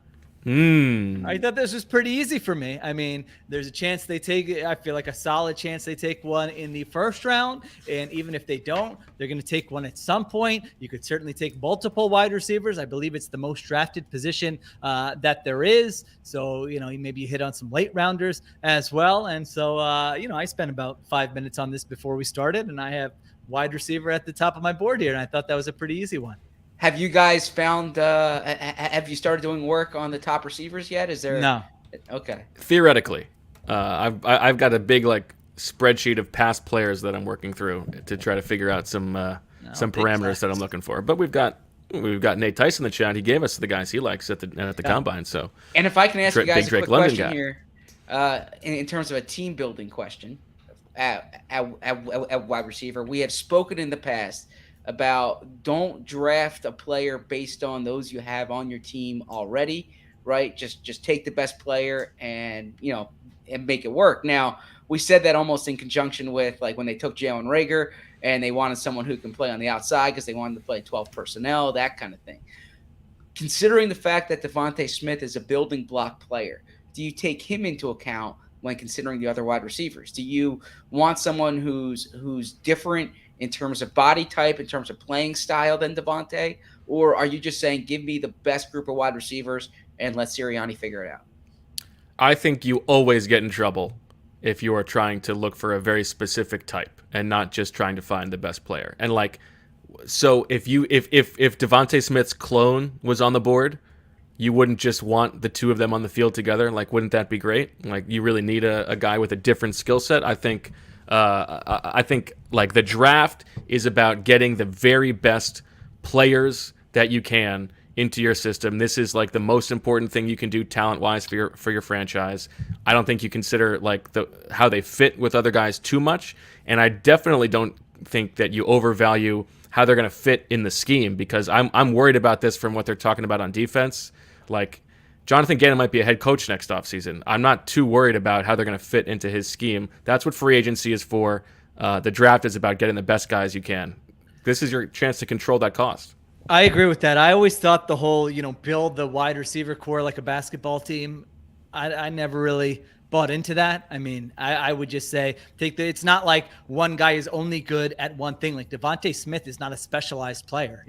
I thought this was pretty easy for me. I mean, there's a chance they take it. I feel like a solid chance they take one in the first round. And even if they don't, they're going to take one at some point. You could certainly take multiple wide receivers. I believe it's the most drafted position that there is. So, maybe you hit on some late rounders as well. And so, I spent about 5 minutes on this before we started, and I have wide receiver at the top of my board here. And I thought that was a pretty easy one. Have you guys found? Have you started doing work on the top receivers yet? Is there? No. Okay. Theoretically, I've got a big spreadsheet of past players that I'm working through to try to figure out some parameters that I'm looking for. But we've got Nate Teice in the chat. He gave us the guys he likes at the combine. So. And if I can ask you guys a quick question guy. here, in terms of a team building question, at wide receiver, we have spoken in the past about don't draft a player based on those you have on your team already, right? Just take the best player and make it work. Now, we said that almost in conjunction with when they took Jalen Reagor and they wanted someone who can play on the outside because they wanted to play 12 personnel, that kind of thing. Considering the fact that Devontae Smith is a building block player, do you take him into account when considering the other wide receivers? Do you want someone who's different in terms of body type, in terms of playing style than Devontae? Or are you just saying, give me the best group of wide receivers and let Sirianni figure it out? I think you always get in trouble if you are trying to look for a very specific type and not just trying to find the best player. And so if Devontae Smith's clone was on the board, you wouldn't just want the two of them on the field together. Wouldn't that be great? You really need a guy with a different skill set. I think the draft is about getting the very best players that you can into your system. This is the most important thing you can do talent-wise for your franchise. I don't think you consider how they fit with other guys too much, and I definitely don't think that you overvalue how they're going to fit in the scheme, because I'm worried about this from what they're talking about on defense. Jonathan Gannon might be a head coach next offseason. I'm not too worried about how they're going to fit into his scheme. That's what free agency is for. The draft is about getting the best guys you can. This is your chance to control that cost. I agree with that. I always thought the whole, build the wide receiver core like a basketball team. I never really bought into that. I mean, I would just say it's not like one guy is only good at one thing. Devontae Smith is not a specialized player.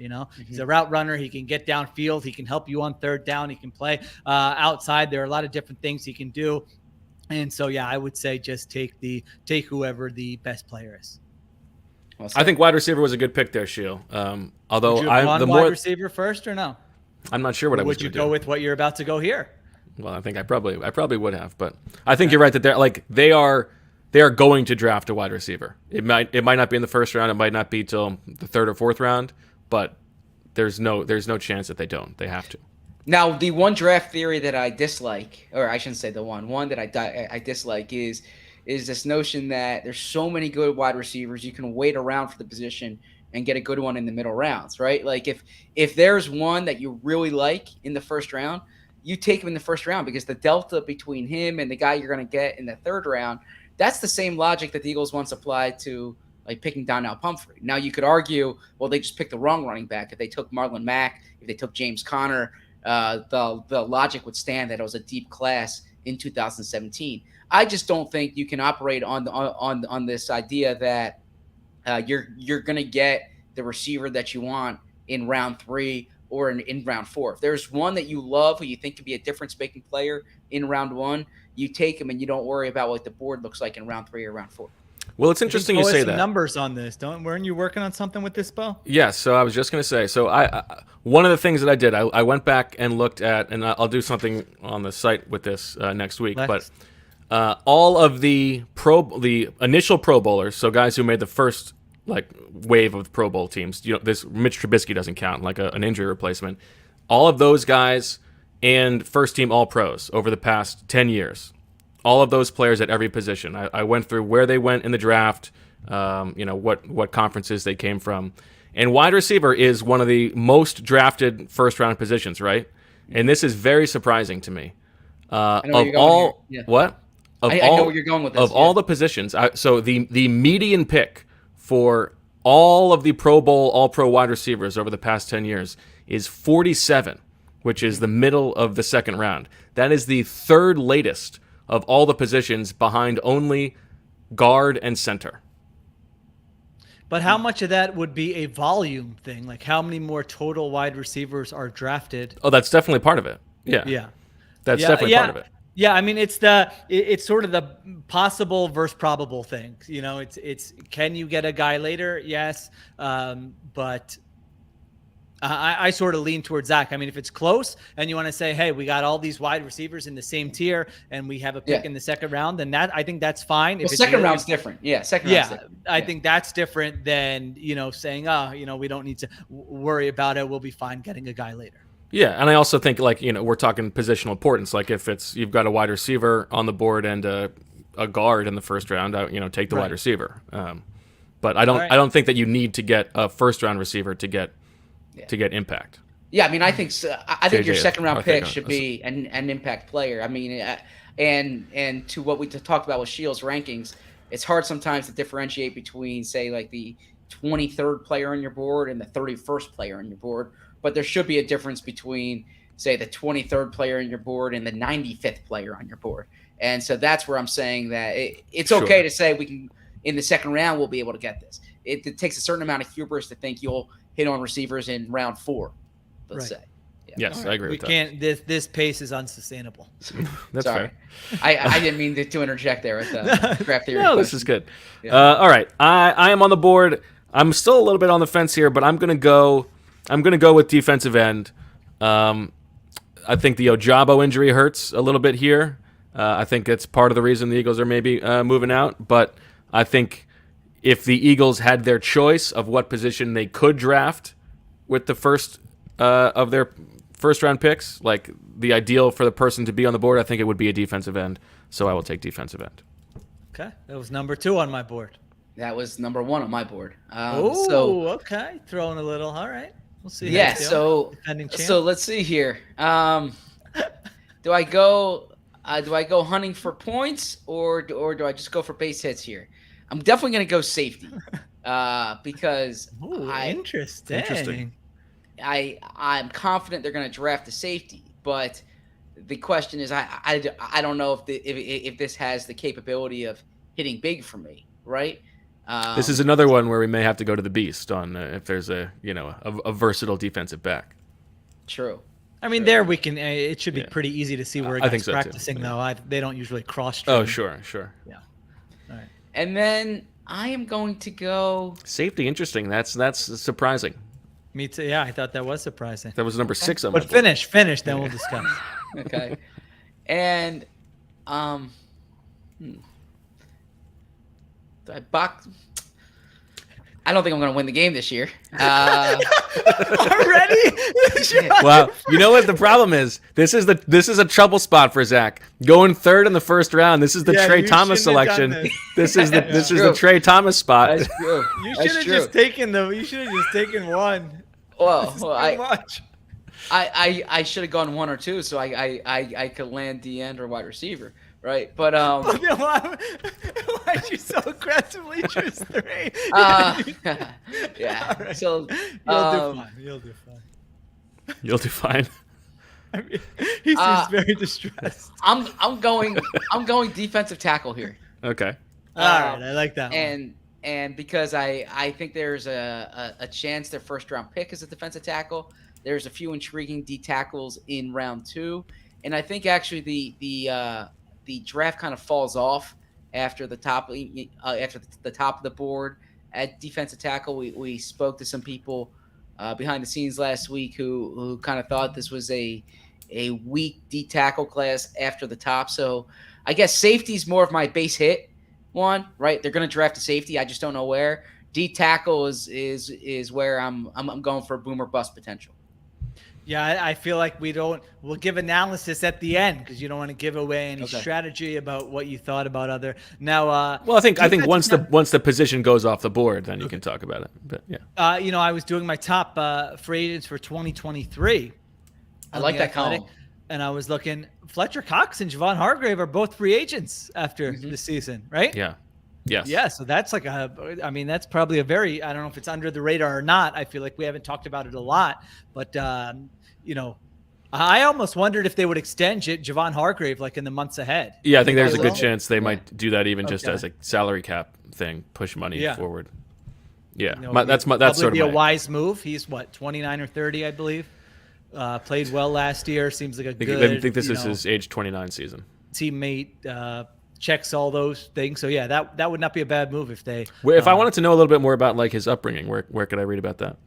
He's a route runner. He can get downfield. He can help you on third down. He can play outside. There are a lot of different things he can do. And so, I would say just take whoever the best player is. I think wide receiver was a good pick there, Sheil. Although would you have wide receiver first or no? I'm not sure what I was going to do. Would you go with what you're about to go here? Well, I think I probably would have, but I think you're right that they are going to draft a wide receiver. It might not be in the first round, it might not be till the third or fourth round, but there's no chance that they don't. They have to. Now, the one draft theory that I dislike, or I shouldn't say the one that I dislike is this notion that there's so many good wide receivers, you can wait around for the position and get a good one in the middle rounds, right? If there's one that you really like in the first round, you take him in the first round, because the delta between him and the guy you're going to get in the third round, that's the same logic that the Eagles once applied to picking Donnell Pumphrey. Now you could argue, well, they just picked the wrong running back. If they took Marlon Mack, if they took James Conner, the logic would stand that it was a deep class in 2017. I just don't think you can operate on this idea that you're going to get the receiver that you want in round 3 or in round 4. If there's one that you love who you think could be a difference-making player in round 1, you take him and you don't worry about what the board looks like in round 3 or round 4. Well, it's interesting you say that. Numbers on this, weren't you working on something with this, Bo? Yes. So I was just going to say. So I one of the things that I did, I went back and looked at, and I'll do something on the site with this next week. But all of the initial Pro Bowlers, so guys who made the first wave of Pro Bowl teams. This Mitch Trubisky doesn't count, an injury replacement. All of those guys and first team All Pros over the past 10 years. All of those players at every position. I went through where they went in the draft, what conferences they came from. And wide receiver is one of the most drafted first round positions, right? And this is very surprising to me. I know where you're going with this. All the positions, so the median pick for all of the Pro Bowl, All-Pro wide receivers over the past 10 years is 47, which is the middle of the second round. That is the third latest of all the positions behind only guard and center. But how much of that would be a volume thing? Like how many more total wide receivers are drafted? Oh, that's definitely part of it. Yeah. Yeah. That's definitely part of it. Yeah, I mean it's sort of the possible versus probable thing. You know, it's can you get a guy later? Yes, but I sort of lean towards Zach. I mean, if it's close and you want to say, hey, we got all these wide receivers in the same tier and we have a pick in the second round, then I think that's fine. Well, second round's different. Yeah, second round's different. I think that's different than, saying, we don't need to worry about it. We'll be fine getting a guy later. Yeah, and I also think we're talking positional importance. Like if you've got a wide receiver on the board and a guard in the first round, take the wide receiver. But I don't think that you need to get a first round receiver to get impact. Yeah, I mean, I think so. I think your second round pick should be an impact player. I mean, and to what we talked about with Sheil's rankings, it's hard sometimes to differentiate between, say, like the 23rd player on your board and the 31st player on your board. But there should be a difference between, say, the 23rd player on your board and the 95th player on your board. And so that's where I'm saying that it's okay to say we can, in the second round, we'll be able to get this. It takes a certain amount of hubris to think you'll hit on receivers in round 4, let's say. Yeah. Yes, I agree with that. We can't. This pace is unsustainable. That's Sorry. fair. I didn't mean to interject there at the draft theory. No, this is good. Yeah. All right, I am on the board. I'm still a little bit on the fence here, but I'm gonna go with defensive end. I think the Ojabo injury hurts a little bit here. I think it's part of the reason the Eagles are maybe moving out. But I think if the Eagles had their choice of what position they could draft with the first of their first-round picks, like the ideal for the person to be on the board, I think it would be a defensive end. So I will take defensive end. Okay, that was number 2 on my board. That was number 1 on my board. Okay, throwing a little. All right. We'll see. Yeah, so let's see here. Do I go hunting for points or do I just go for base hits here? I'm definitely going to go safety because interesting. I'm confident they're going to draft a safety, but the question is I don't know if this has the capability of hitting big for me, right? This is another one where we may have to go to the beast on if there's a versatile defensive back. True. I mean, there we can. It should be pretty easy to see where a guy's practicing, too. though. They don't usually cross. Oh, sure. Yeah. All right. And then I am going to go safety. Interesting. That's surprising. Me too. Yeah, I thought that was surprising. That was number 6 on my board. Finish. Then we'll discuss. Okay. And I don't think I'm going to win the game this year. Already? Wow. You know what the problem is? This is a trouble spot for Zach. Going 3rd in the first round. This is the Trey Thomas selection. This is the Trey Thomas spot. That's true. You should have just taken one. Well, I should have gone 1 or 2, so I could land the end or wide receiver, right? But why'd you so aggressively choose 3? Yeah. Right. So You'll do fine. You'll do fine. I mean, he seems very distressed. I'm going defensive tackle here. Okay. All right, I like that one. And because I think there's a chance their first round pick is a defensive tackle. There's a few intriguing D tackles in round 2, and I think actually the draft kind of falls off after the top of the board at defensive tackle. We spoke to some people behind the scenes last week who kind of thought this was a weak D tackle class after the top. So I guess safety is more of my base hit one, right? They're going to draft a safety. I just don't know where. D tackle is where I'm going for boom or bust potential. Yeah, I feel like we'll give analysis at the end because you don't want to give away any strategy about what you thought about other. Now, well, I think once the position goes off the board, then you can talk about it. But yeah, I was doing my top free agents for 2023. I like that column. And I was looking. Fletcher Cox and Javon Hargrave are both free agents after the season, right? Yeah. Yes. Yeah, so that's like that's probably a very, I don't know if it's under the radar or not. I feel like we haven't talked about it a lot, but I almost wondered if they would extend Javon Hargrave like in the months ahead. Yeah, I think there's they a good will? chance they might do that even just Okay. as a salary cap thing, push money Yeah. forward. Yeah, That's that's sort be of a wise move. He's 29 or 30, I believe. Played well last year. Seems like a good. I think this is his age 29 season. Teammate. Checks all those things. So yeah, that would not be a bad move if they. If I wanted to know a little bit more about like his upbringing, where could I read about that?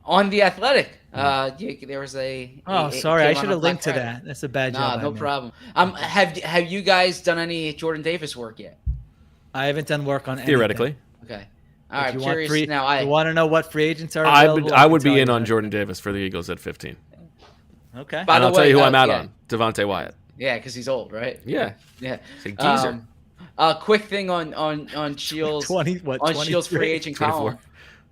On The Athletic, there was a. Oh, sorry, I should have linked to that. That's a bad job. No problem. Have you guys done any Jordan Davis work yet? I haven't done work on Theoretically. anything. Okay. All right. If you Curious want now. you want to know what free agents are I available? would can be tell in you on that. Jordan Davis for the Eagles at 15. Okay. By And the I'll tell way, you who I'm out yeah. on. Devontae Wyatt. Yeah, because he's old, right? Yeah. Yeah. He's a geezer. Quick thing on Sheil's 23? Sheil's free agent 24.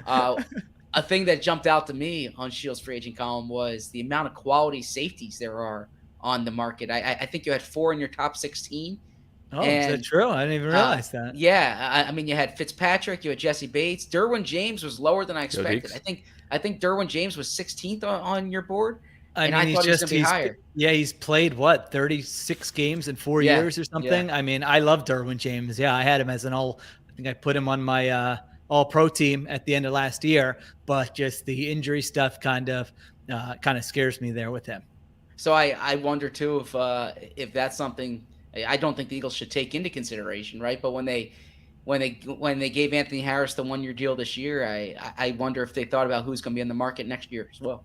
column. A thing that jumped out to me on Sheil's free agent column was the amount of quality safeties there are on the market. I think you had 4 in your top 16. Oh, is that true? I didn't even realize that. Yeah, I mean, you had Fitzpatrick, you had Jesse Bates, Derwin James was lower than I expected. Deeks. I think Derwin James was 16th on your board. I And mean, I thought he was gonna be higher. Yeah, he's played 36 games in 4 Yeah, years or something. yeah. I mean, I love Derwin James. Yeah, I had him as an I think I put him on my all pro team at the end of last year, but just the injury stuff kind of scares me there with him. So I wonder too if that's something I don't think the Eagles should take into consideration, right? But when they gave Anthony Harris the 1-year deal this year, I wonder if they thought about who's going to be on the market next year as well.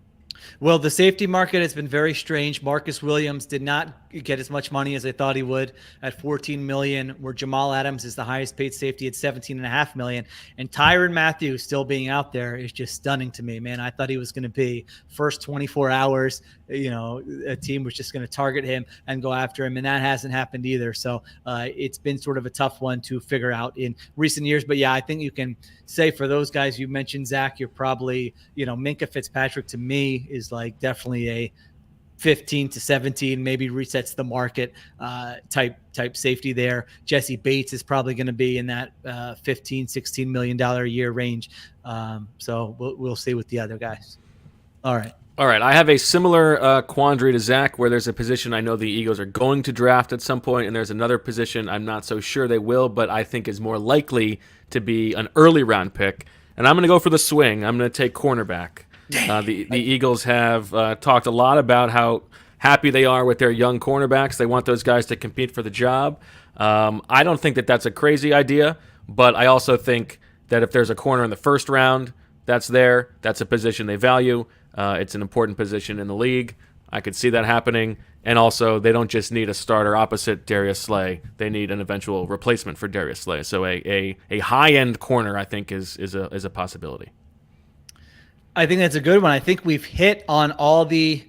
Well, the safety market has been very strange. Marcus Williams did not get as much money as I thought he would at $14 million, where Jamal Adams is the highest paid safety at $17.5 million. And Tyrann Mathieu still being out there is just stunning to me, man. I thought he was going to be first 24 hours, a team was just going to target him and go after him. And that hasn't happened either. So it's been sort of a tough one to figure out in recent years. But yeah, I think you can say for those guys you mentioned, Zach, you're probably, Minkah Fitzpatrick to me is like definitely a 15 to 17, maybe resets the market type safety there. Jesse Bates is probably going to be in that $15-16 million a year range. So we'll see with the other guys. All right. I have a similar quandary to Zach, where there's a position I know the Eagles are going to draft at some point, and there's another position I'm not so sure they will, but I think is more likely to be an early round pick. And I'm going to go for the swing. I'm going to take cornerback. The Eagles have talked a lot about how happy they are with their young cornerbacks. They want those guys to compete for the job. I don't think that that's a crazy idea, but I also think that if there's a corner in the first round that's a position they value. It's an important position in the league. I could see that happening. And also, they don't just need a starter opposite Darius Slay. They need an eventual replacement for Darius Slay. So a high-end corner, I think, is a possibility. I think that's a good one. I think we've hit on all the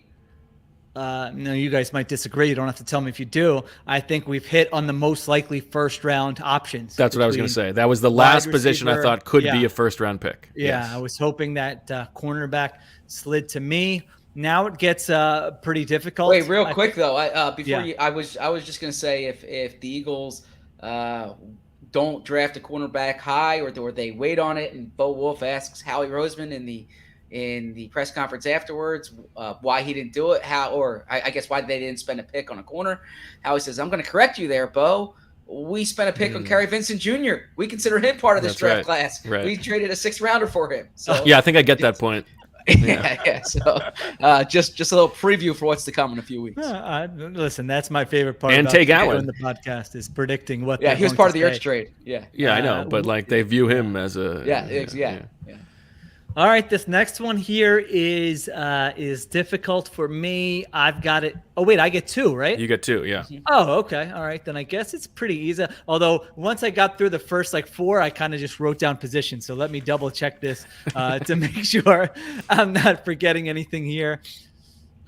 you guys might disagree. You don't have to tell me if you do. I think we've hit on the most likely first-round options. That's what I was going to say. That was the last wide position I receiver, thought could be a first-round pick. Yeah, Yes. I was hoping that cornerback slid to me. Now it gets pretty difficult. Wait, real quick though. I was just gonna say if the Eagles don't draft a cornerback high, or they wait on it, and Bo Wolf asks Howie Roseman in the press conference afterwards why he didn't do it, I guess why they didn't spend a pick on a corner. Howie says, "I'm going to correct you there, Bo. We spent a pick on Kerry Vincent Jr. We consider him part of this draft class. Right. We traded a 6th rounder for him." So Yeah, I think I get that point. yeah. So just a little preview for what's to come in a few weeks. Listen, that's my favorite part. And about Take Allen doing the podcast is predicting what. Yeah, he was part of the Ertz trade. Yeah. Yeah, I know, but like they view him as a Yeah. All right, this next one here is difficult for me. I've got it. Oh wait, I get 2, right? You get 2, yeah. Oh, okay. All right, then I guess it's pretty easy. Although once I got through the first 4, I kind of just wrote down positions. So let me double check this to make sure I'm not forgetting anything here.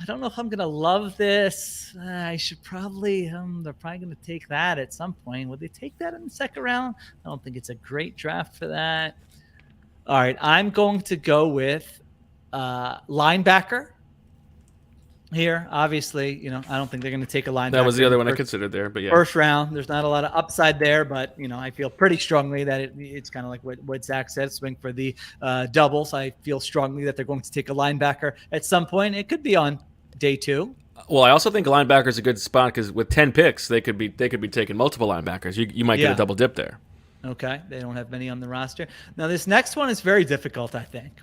I don't know if I'm gonna love this. I should probably. They're probably gonna take that at some point. Would they take that in the second round? I don't think it's a great draft for that. All right, I'm going to go with linebacker. here. Obviously, I don't think they're going to take a linebacker. That was the other one I considered there, but yeah. First round, there's not a lot of upside there, but I feel pretty strongly that it's kind of like what Zach said, swing for the doubles. I feel strongly that they're going to take a linebacker at some point. It could be on day 2. Well, I also think linebacker is a good spot because with 10 picks, they could be taking multiple linebackers. You might get a double dip there. Okay, they don't have many on the roster. Now, this next one is very difficult, I think.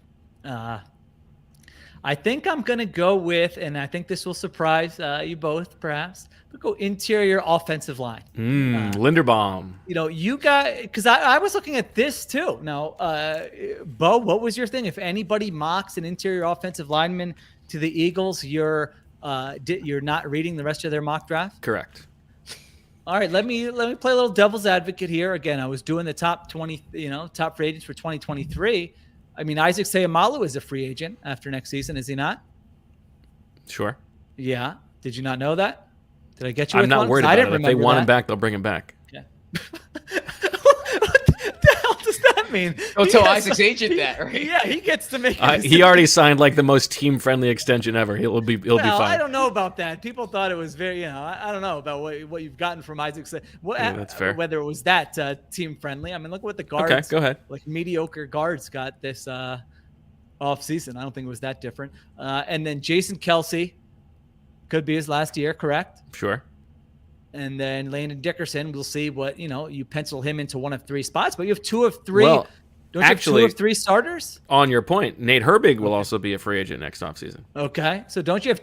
I think I'm going to go with, and I think this will surprise you both, perhaps, but go interior offensive line. Linderbaum. You got, because I was looking at this too. Now, Bo, what was your thing? If anybody mocks an interior offensive lineman to the Eagles, you're not reading the rest of their mock draft? Correct. All right, let me play a little devil's advocate here. Again, I was doing the top 20, top free agents for 2023. I mean, Isaac Seumalo is a free agent after next season, is he not? Sure. Yeah. Did you not know that? Did I get you? I'm not worried about it. If they want him back, they'll bring him back. Yeah. What the hell does that mean? Don't tell Isaac's agent that, right? Yeah, he gets to make. He already signed like the most team-friendly extension ever. He'll be fine. I don't know about that. People thought it was very. I don't know about what you've gotten from Isaac. That's fair. Whether it was that team-friendly. I mean, look what the guards. Okay, go ahead. Like mediocre guards got this off season. I don't think it was that different. And then Jason Kelsey could be his last year, correct? Sure. And then Landon Dickerson, we'll see what, you pencil him into one of 3 spots, but you have 2 of 3. Well, don't you have 2 of 3 starters? On your point, Nate Herbig will also be a free agent next offseason. Okay. So don't you have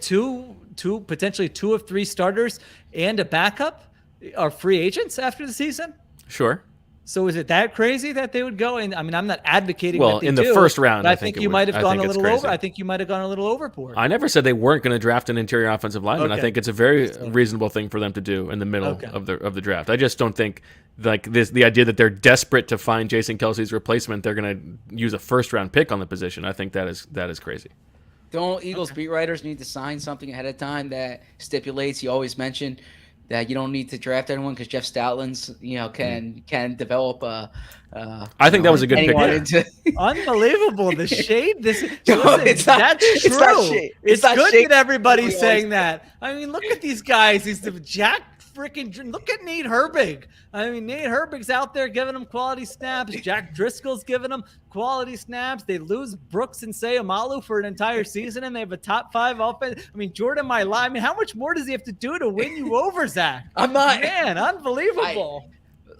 potentially 2 of 3 starters and a backup are free agents after the season? Sure. So is it that crazy that they would go? And I mean, I'm not advocating. Well, in the first round, but I think you might have gone a little over. I think you might have gone a little overboard. I never said they weren't going to draft an interior offensive lineman. Okay. I think it's a very reasonable thing for them to do in the middle of the draft. I just don't think like the idea that they're desperate to find Jason Kelsey's replacement, they're going to use a first round pick on the position. I think that is crazy. Don't Eagles beat writers need to sign something ahead of time that stipulates? You always mention that you don't need to draft anyone because Jeff Stoutland's, can develop a. I think that was a good pick. Unbelievable, the shade. It's not true. It's good that everybody's saying that. I mean, look at these guys. He's the Jack freaking. Look at Nate Herbig. I mean, Nate Herbig's out there giving him quality snaps. Jack Driscoll's giving him quality snaps. They lose Brooks and Seumalo for an entire season, and they have a top 5 offense. I mean, Jordan Mailata. I mean, how much more does he have to do to win you over, Zach? I'm not. Man, unbelible.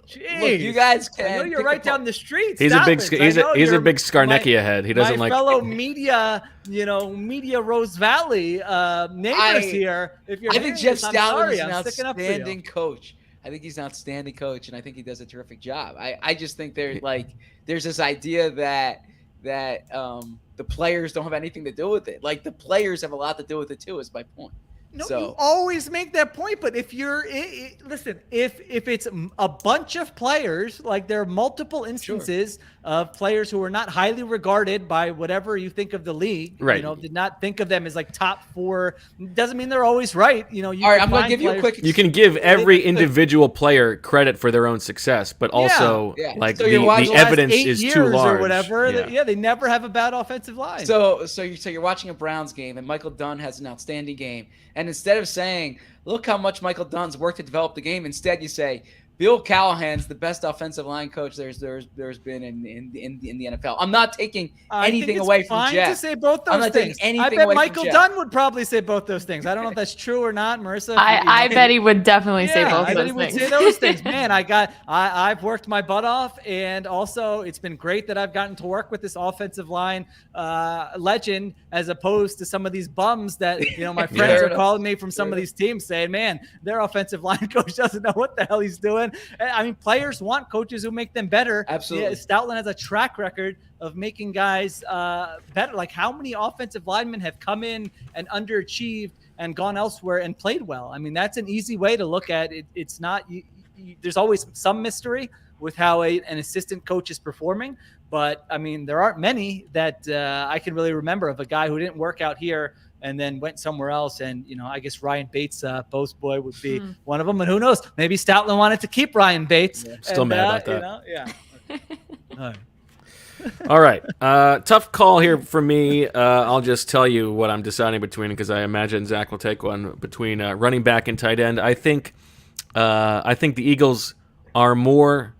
Jeez. Look, you guys can. I know you're right down the street. He's a big Scarnecchia head. He doesn't like fellow media Rose Valley neighbors here. If you're I think Jeff Stoutland is an outstanding coach. I think he's an outstanding coach, and I think he does a terrific job. I just think there's this idea that the players don't have anything to do with it. Like the players have a lot to do with it too. Is my point. No, you always make that point, but if you're listen, if it's a bunch of players, like there are multiple instances of players who are not highly regarded by whatever you think of the league, right? Did not think of them as like top 4. Doesn't mean they're always right. All right, I'm going to give you a quick. You can give every individual player credit for their own success, but also like the evidence is too large or whatever. They never have a bad offensive line. So you're watching a Browns game, and Michael Dunn has an outstanding game. And instead of saying, look how much Michael Dunn's worked to develop the game, instead you say, Bill Callahan's the best offensive line coach there's been in the NFL. I'm not taking anything away from Jeff. To say both those things. I bet Michael Dunn would probably say both those things. I don't know if that's true or not, Marissa. I bet he would definitely say both those things. I bet he would say those things. Man, I've worked my butt off, and also it's been great that I've gotten to work with this offensive line legend, as opposed to some of these bums that my friends are calling me from some of these teams saying, man, their offensive line coach doesn't know what the hell he's doing. I mean, players want coaches who make them better. Absolutely. Stoutland has a track record of making guys better. Like, how many offensive linemen have come in and underachieved and gone elsewhere and played well? I mean, that's an easy way to look at it. It's not there's always some mystery with how an assistant coach is performing. But, I mean, there aren't many that I can really remember of a guy who didn't work out here and then went somewhere else. And, I guess Ryan Bates, Bo's boy, would be one of them. And who knows? Maybe Stoutland wanted to keep Ryan Bates. Still mad about that. Yeah. All right. All right. Tough call here for me. I'll just tell you what I'm deciding between because I imagine Zach will take one between running back and tight end. I think the Eagles are more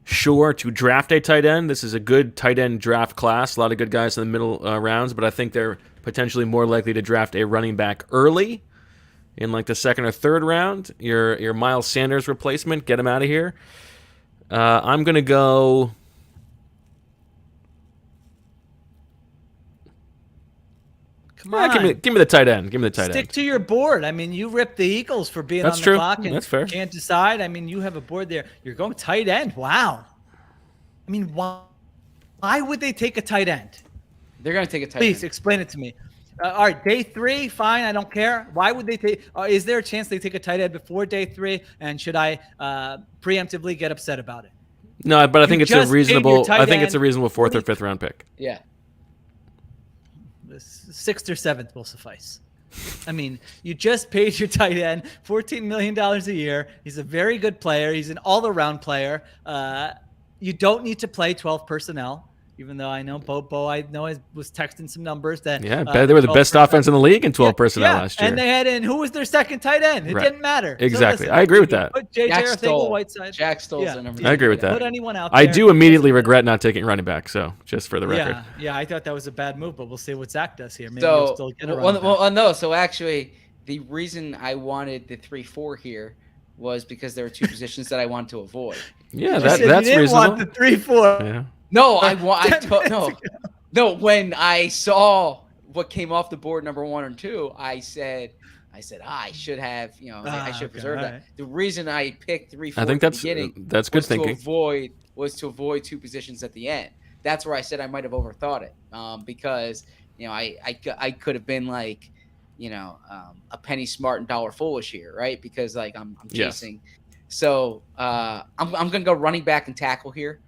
sure to draft a tight end. This is a good tight end draft class. A lot of good guys in the middle rounds, but I think they're potentially more likely to draft a running back early in like the second or third round. Your Miles Sanders replacement, get him out of here. I'm going to go... Come on. Give me the tight end. Give me the tight Stick end. to your board. I mean, you ripped the Eagles for being That's on the true. clock and That's fair. can't decide. I mean, you have a board there. You're going tight end. Wow. I mean, why would they take a tight end? They're going to take a tight Please end. explain it to me. All right, day 3, fine. I don't care. Why would they take? Is there a chance they take a tight end before day 3? And should I preemptively get upset about it? No, but I think it's a just paid your reasonable. tight I think it's a end reasonable 4th or 5th round pick. Yeah. The 6th or 7th will suffice. I mean, you just paid your tight end $14 million a year. He's a very good player. He's an all-around player. You don't need to play 12 personnel, even though I know Bo I know I was texting some numbers that They were the best offense in the league in 12 personnel last year. And they had in who was their second tight end. It didn't matter. Exactly. So listen, I agree with that. Put JJ Jack Arcega Stoll. Whiteside. Jack Stoll's the number. I agree with that. Put anyone out there. I do immediately regret not taking running back. So just for the record. Yeah, I thought that was a bad move, but we'll see what Zach does here. Maybe he'll still get a running back. No. So actually, the reason I wanted the 3-4 here was because there were 2 positions that I wanted to avoid. Yeah, You said that's you didn't reasonable. want the 3-4. Yeah. No, no. When I saw what came off the board, number 1 and 2, I said, I should have, I should preserve that. right. The reason I picked 3-4 I think at the beginning that's good was thinking. to avoid 2 positions at the end. That's where I said I might have overthought it, because I could have been like, a penny smart and dollar foolish here, right? Because like I'm chasing. Yes. So I'm gonna go running back and tackle here.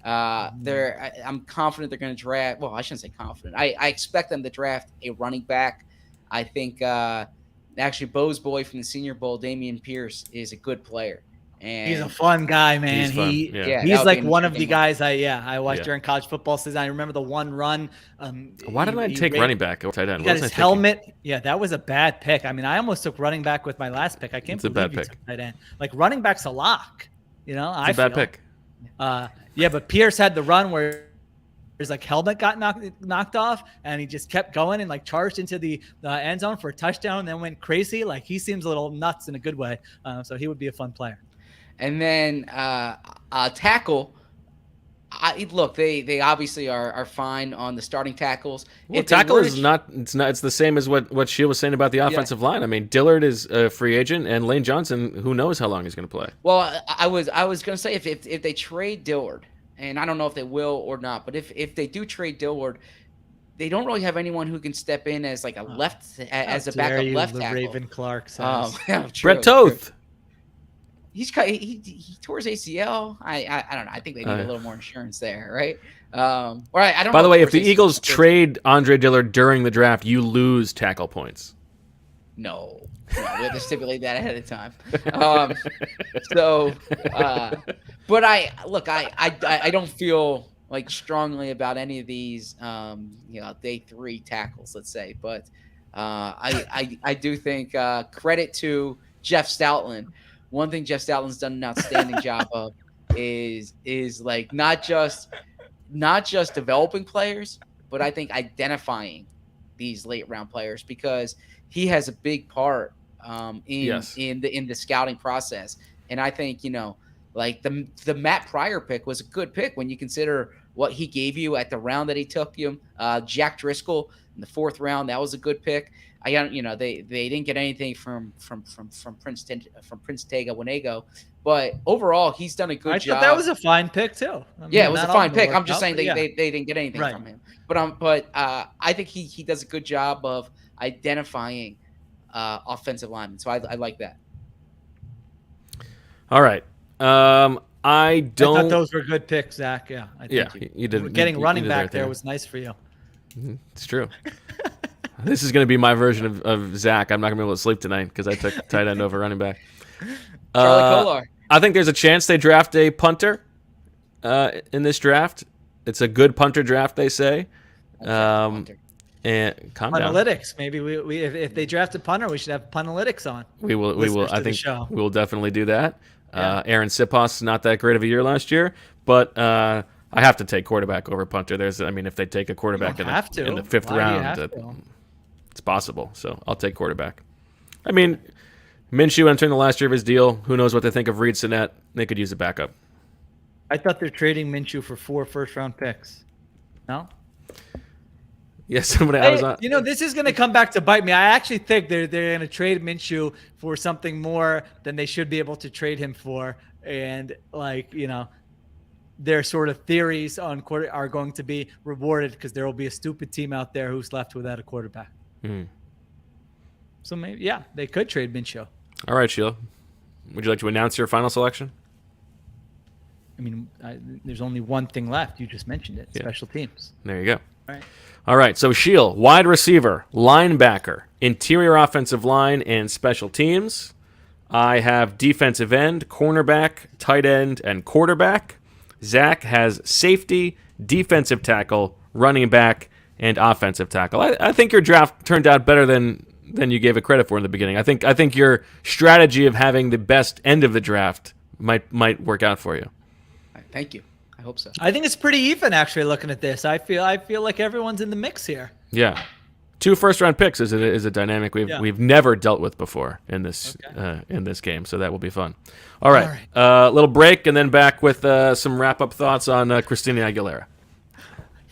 I'm confident they're going to draft. Well, I shouldn't say confident. I expect them to draft a running back. I think actually Bo's boy from the Senior Bowl, Damian Pierce, is a good player. And He's a fun guy, man. He's fun. He's like be one of the intriguing guys I watched during college football season. I remember the one run. Why didn't I take running back or tight end? He got his helmet. Yeah, that was a bad pick. I mean, I almost took running back with my last pick. I can't believe you took tight end. Like running back's a lock. It's a bad pick. Yeah, but Pierce had the run where his like helmet got knocked off, and he just kept going and like charged into the end zone for a touchdown, and then went crazy. Like he seems a little nuts in a good way. So he would be a fun player. And then tackle. Look, they obviously are fine on the starting tackles. Well, tackle is not. It's the same as what Sheil was saying about the offensive line. I mean, Dillard is a free agent, and Lane Johnson, who knows how long he's going to play. Well, I was going to say if they trade Dillard, and I don't know if they will or not, but if they do trade Dillard, they don't really have anyone who can step in as like a as a backup left tackle. Raven Clark says. Brett Toth. He tore his ACL. I don't know. I think they need a little more insurance there, right? All right. I don't. By the way, if the Eagles trade Andre Dillard during the draft, you lose tackle points. No, we have to stipulate that ahead of time. But I don't feel like strongly about any of these, day 3 tackles, let's say. But I do think credit to Jeff Stoutland. One thing Jeff Stoutland's done an outstanding job of is like not just developing players, but I think identifying these late round players, because he has a big part in the scouting process. And I think like the Matt Pryor pick was a good pick when you consider what he gave you at the round that he took you. Jack Driscoll in the 4th round, that was a good pick. They didn't get anything from Prince Tega Wanego, but overall he's done a good job. I thought that was a fine pick too. It was a fine pick. I'm just saying they didn't get anything from him. But I think he does a good job of identifying offensive linemen. So I like that. All right. I thought those were good picks, Zach. Yeah. I think you did. Getting running back there was nice for you. It's true. This is going to be my version of Zach. I'm not going to be able to sleep tonight because I took tight end over running back. Charlie Kolar. I think there's a chance they draft a punter in this draft. It's a good punter draft, they say. Punter. And calm down. Analytics. Maybe we if they draft a punter, we should have Punalytics on. We will. I think show. we will definitely do that. Yeah. Aaron Sipos, not that great of a year last year, but I have to take quarterback over punter. If they take a quarterback in the fifth round, it's possible. So I'll take quarterback. I mean, Minshew entering the last year of his deal. Who knows what they think of Reed Sinnett? They could use a backup. I thought they're trading Minshew for 4 first-round picks. No? Yes, this is going to come back to bite me. I actually think they're going to trade Minshew for something more than they should be able to trade him for. And, their sort of theories on quarter are going to be rewarded because there will be a stupid team out there who's left without a quarterback. So maybe, they could trade Minshew. All right, Sheil. Would you like to announce your final selection? I mean, there's only one thing left. You just mentioned it. Yeah. Special teams. There you go. All right. So Sheil, wide receiver, linebacker, interior offensive line, and special teams. I have defensive end, cornerback, tight end, and quarterback. Zach has safety, defensive tackle, running back, and offensive tackle. I think your draft turned out better than you gave it credit for in the beginning. I think your strategy of having the best end of the draft might work out for you. Thank you. I hope so. I think it's pretty even, actually, looking at this. I feel like everyone's in the mix here. Yeah. 2 first-round picks is a dynamic we've never dealt with before in this game, so that will be fun. All right. Little break, and then back with some wrap-up thoughts on Christina Aguilera.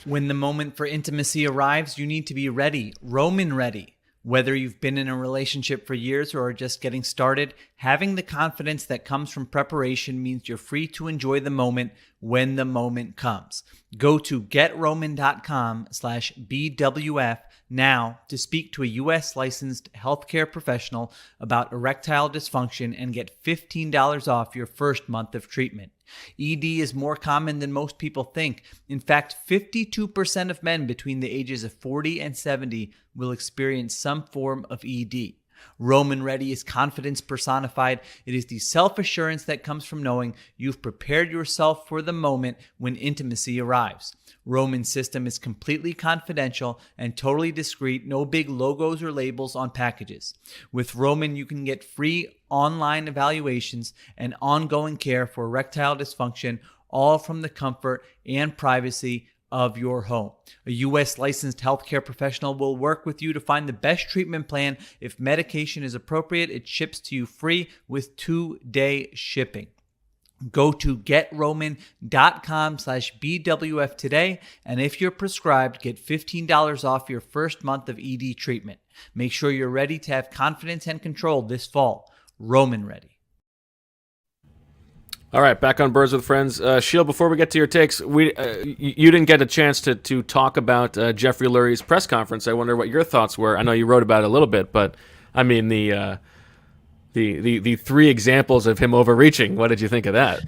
When the moment for intimacy arrives, you need to be ready. Roman ready. Whether you've been in a relationship for years or are just getting started, having the confidence that comes from preparation means you're free to enjoy the moment when the moment comes. Go to getroman.com/BWF now to speak to a U.S. licensed healthcare professional about erectile dysfunction and get $15 off your first month of treatment. ED is more common than most people think. In fact, 52% of men between the ages of 40 and 70 will experience some form of ED. Roman Ready is confidence personified. It is the self-assurance that comes from knowing you've prepared yourself for the moment when intimacy arrives. Roman's system is completely confidential and totally discreet, no big logos or labels on packages. With Roman, you can get free online evaluations and ongoing care for erectile dysfunction, all from the comfort and privacy of your home. A U.S. licensed healthcare professional will work with you to find the best treatment plan. If medication is appropriate, it ships to you free with 2-day shipping. Go to getroman.com/BWF today, and if you're prescribed, get $15 off your first month of ED treatment. Make sure you're ready to have confidence and control this fall. Roman Ready. All right, back on Birds with Friends. Sheil, before we get to your takes, you didn't get a chance to talk about Jeffrey Lurie's press conference. I wonder what your thoughts were. I know you wrote about it a little bit, but I mean the 3 examples of him overreaching. What did you think of that?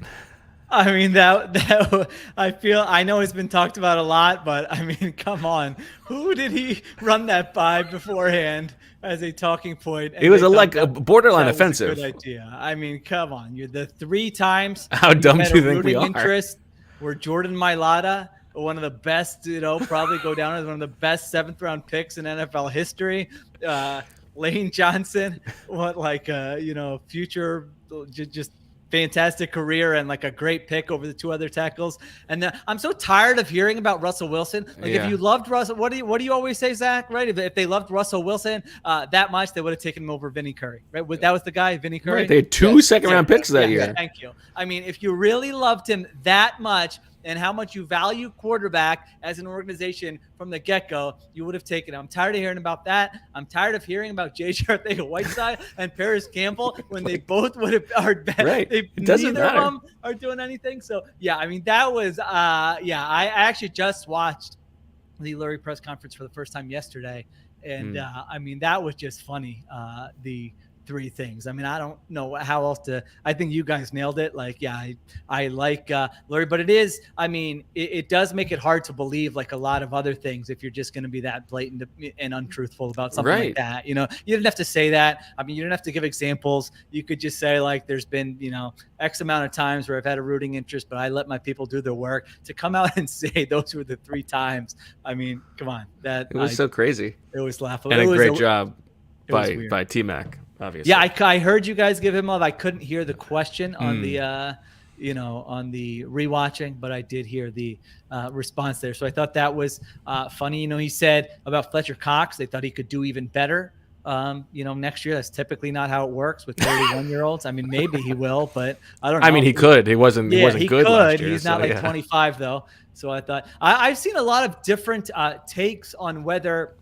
I mean, that I know it's been talked about a lot, but I mean, come on. Who did he run that by beforehand as a talking point? It was a borderline offensive. Good idea. I mean, come on. You're the 3 times. How dumb do you think we are? Interest where Jordan Mailata, one of the best, probably go down as one of the best 7th-round picks in NFL history. Lane Johnson, future just fantastic career and like a great pick over the 2 other tackles. And I'm so tired of hearing about Russell Wilson. If you loved Russell, what do you always say, Zach? Right? If they loved Russell Wilson that much, they would have taken him over Vinny Curry. Right? That was the guy, Vinny Curry. Right. They had 2 second-round picks that year. Thank you. I mean, if you really loved him that much, and how much you value quarterback as an organization from the get-go, you would have taken it. I'm tired of hearing about that. I'm tired of hearing about J.J. Arcega-Whiteside and Paris Campbell when they both would have are bad. Right. It doesn't matter. Neither of them are doing anything. So, I mean, that was I actually just watched the Lurie press conference for the first time yesterday. And, I mean, that was just funny. The three things. I mean, I don't know how else to. I think you guys nailed it. Like, yeah, I like Larry, but it is. I mean, it does make it hard to believe like a lot of other things if you're just going to be that blatant and untruthful about something like that. You know, you didn't have to say that. I mean, you didn't have to give examples. You could just say like, there's been X amount of times where I've had a rooting interest, but I let my people do their work. To come out and say those were the 3 times. I mean, come on, it was so crazy. It was laughable. And a great job by T-Mac, obviously. Yeah, I heard you guys give him love. I couldn't hear the question on the on the rewatching, but I did hear the response there. So I thought that was funny. He said about Fletcher Cox, they thought he could do even better. Next year. That's typically not how it works with 31-year-olds. I mean, maybe he will, but I don't know. I mean, he could. He wasn't good last year. He's not 25 though. So I thought I've seen a lot of different takes on whether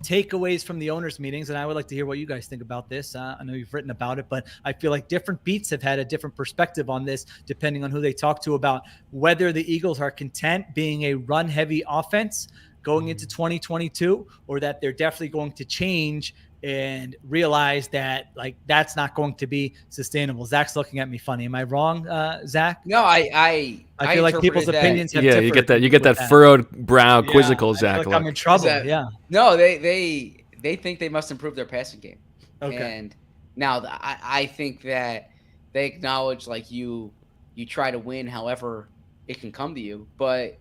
takeaways from the owners' meetings, and I would like to hear what you guys think about this. I know you've written about it, but I feel like different beats have had a different perspective on this, depending on who they talk to, about whether the Eagles are content being a run-heavy offense going into 2022, or that they're definitely going to change and realize that like that's not going to be sustainable. Zach's looking at me funny. Am I wrong, Zach? No, I feel like people's opinions have you get that furrowed brow, quizzical Zach. Like I'm in trouble. No, they think they must improve their passing game. Okay. And now I think that they acknowledge like you try to win however it can come to you, but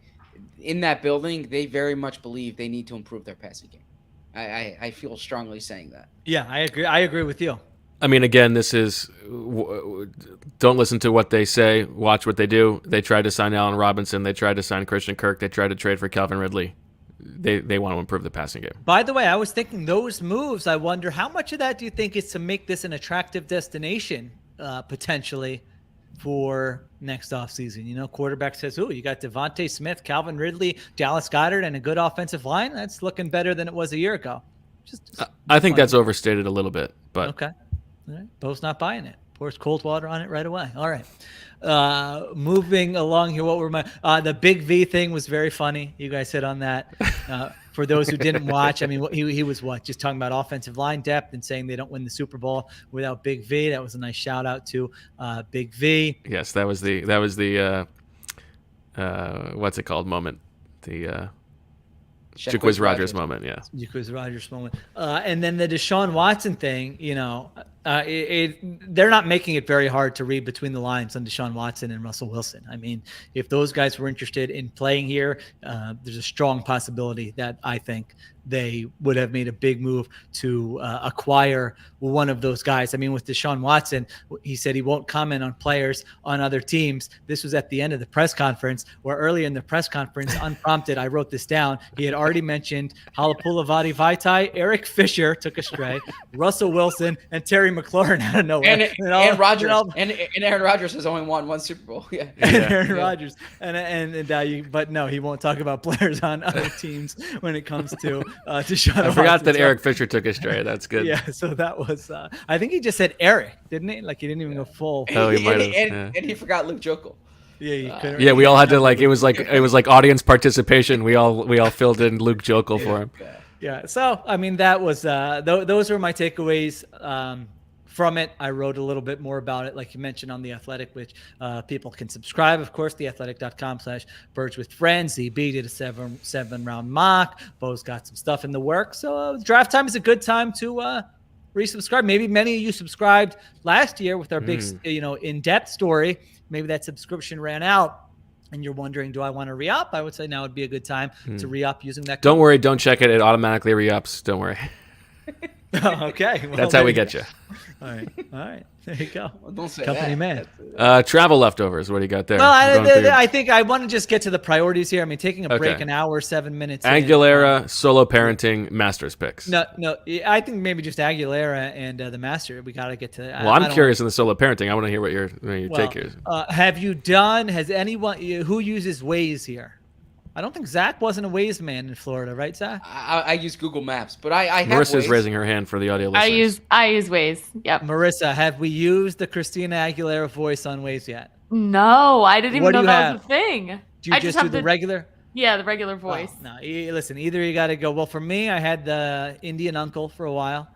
in that building, they very much believe they need to improve their passing game. I feel strongly saying that. Yeah, I agree. I agree with you. I mean, again, this is don't listen to what they say. Watch what they do. They tried to sign Allen Robinson. They tried to sign Christian Kirk. They tried to trade for Calvin Ridley. They want to improve the passing game. By the way, I was thinking those moves, I wonder how much of that do you think is to make this an attractive destination potentially for next offseason? Quarterback says, you got Devontae Smith, Calvin Ridley, Dallas Goedert, and a good offensive line. That's looking better than it was a year ago. I think that's overstated a little bit, but okay. All right. Bo's not buying it. Pours cold water on it right away. All right. Moving along here, what were the Big V thing was very funny. You guys hit on that. For those who didn't watch, I mean, he was just talking about offensive line depth and saying they don't win the Super Bowl without Big V. That was a nice shout out to Big V. Yes, that was the what's it called moment? The Jaquiz Rogers moment, yeah. Jaquiz Rogers moment. And then the Deshaun Watson thing, they're not making it very hard to read between the lines on Deshaun Watson and Russell Wilson. I mean, if those guys were interested in playing here, there's a strong possibility that I think they would have made a big move to acquire one of those guys. I mean, with Deshaun Watson, he said he won't comment on players on other teams. This was at the end of the press conference, where earlier in the press conference, unprompted, I wrote this down. He had already mentioned Halapoulivaati Vaitai, Eric Fisher took a stray, Russell Wilson, and Terry McLaurin out of nowhere. And Rodgers. And Aaron Rodgers has only won one Super Bowl. Yeah. Aaron Rodgers. But no, he won't talk about players on other teams when it comes to Deshaun I forgot that Eric Fisher took a stray. That's good. Yeah, so that was I think he just said Eric, didn't he? Like he didn't even go full. Oh, he might have. And he forgot Luke Jokel. Yeah, we all had to it was like audience participation. We all filled in Luke Jokel for him. Yeah. So I mean, that was those were my takeaways from it. I wrote a little bit more about it, like you mentioned, on The Athletic, which people can subscribe. Of course, theathletic.com/birds with friends. ZB did a seven round mock. Bo's got some stuff in the works. So draft time is a good time to resubscribe. Maybe many of you subscribed last year with our big, in-depth story. Maybe that subscription ran out and you're wondering, do I want to re-up? I would say now would be a good time to re-up using that. Don't worry. Don't check it. It automatically re-ups. Don't worry. Okay. Well, that's how we get you. All right. There you go. Well, don't say Company that. man. Travel leftovers. What do you got there? Well, I think I want to just get to the priorities here. I mean, taking a break, an hour, 7 minutes. Aguilera, solo parenting, Masters picks. No. I think maybe just Aguilera and the Master. We got to get to that. Well, I'm curious in the solo parenting. I want to hear what your take is. Has anyone who uses Waze here? I don't think Zach wasn't a Waze man in Florida, right, Zach? I use Google Maps, but I have Marissa's Waze. raising her hand for the audio listeners. I use Waze. Yep. Marissa, have we used the Christina Aguilera voice on Waze yet? No, I didn't even know that have? was a thing. Do you just do the regular? Yeah, the regular voice. No, listen, either you got to go. Well, for me, I had the Indian uncle for a while,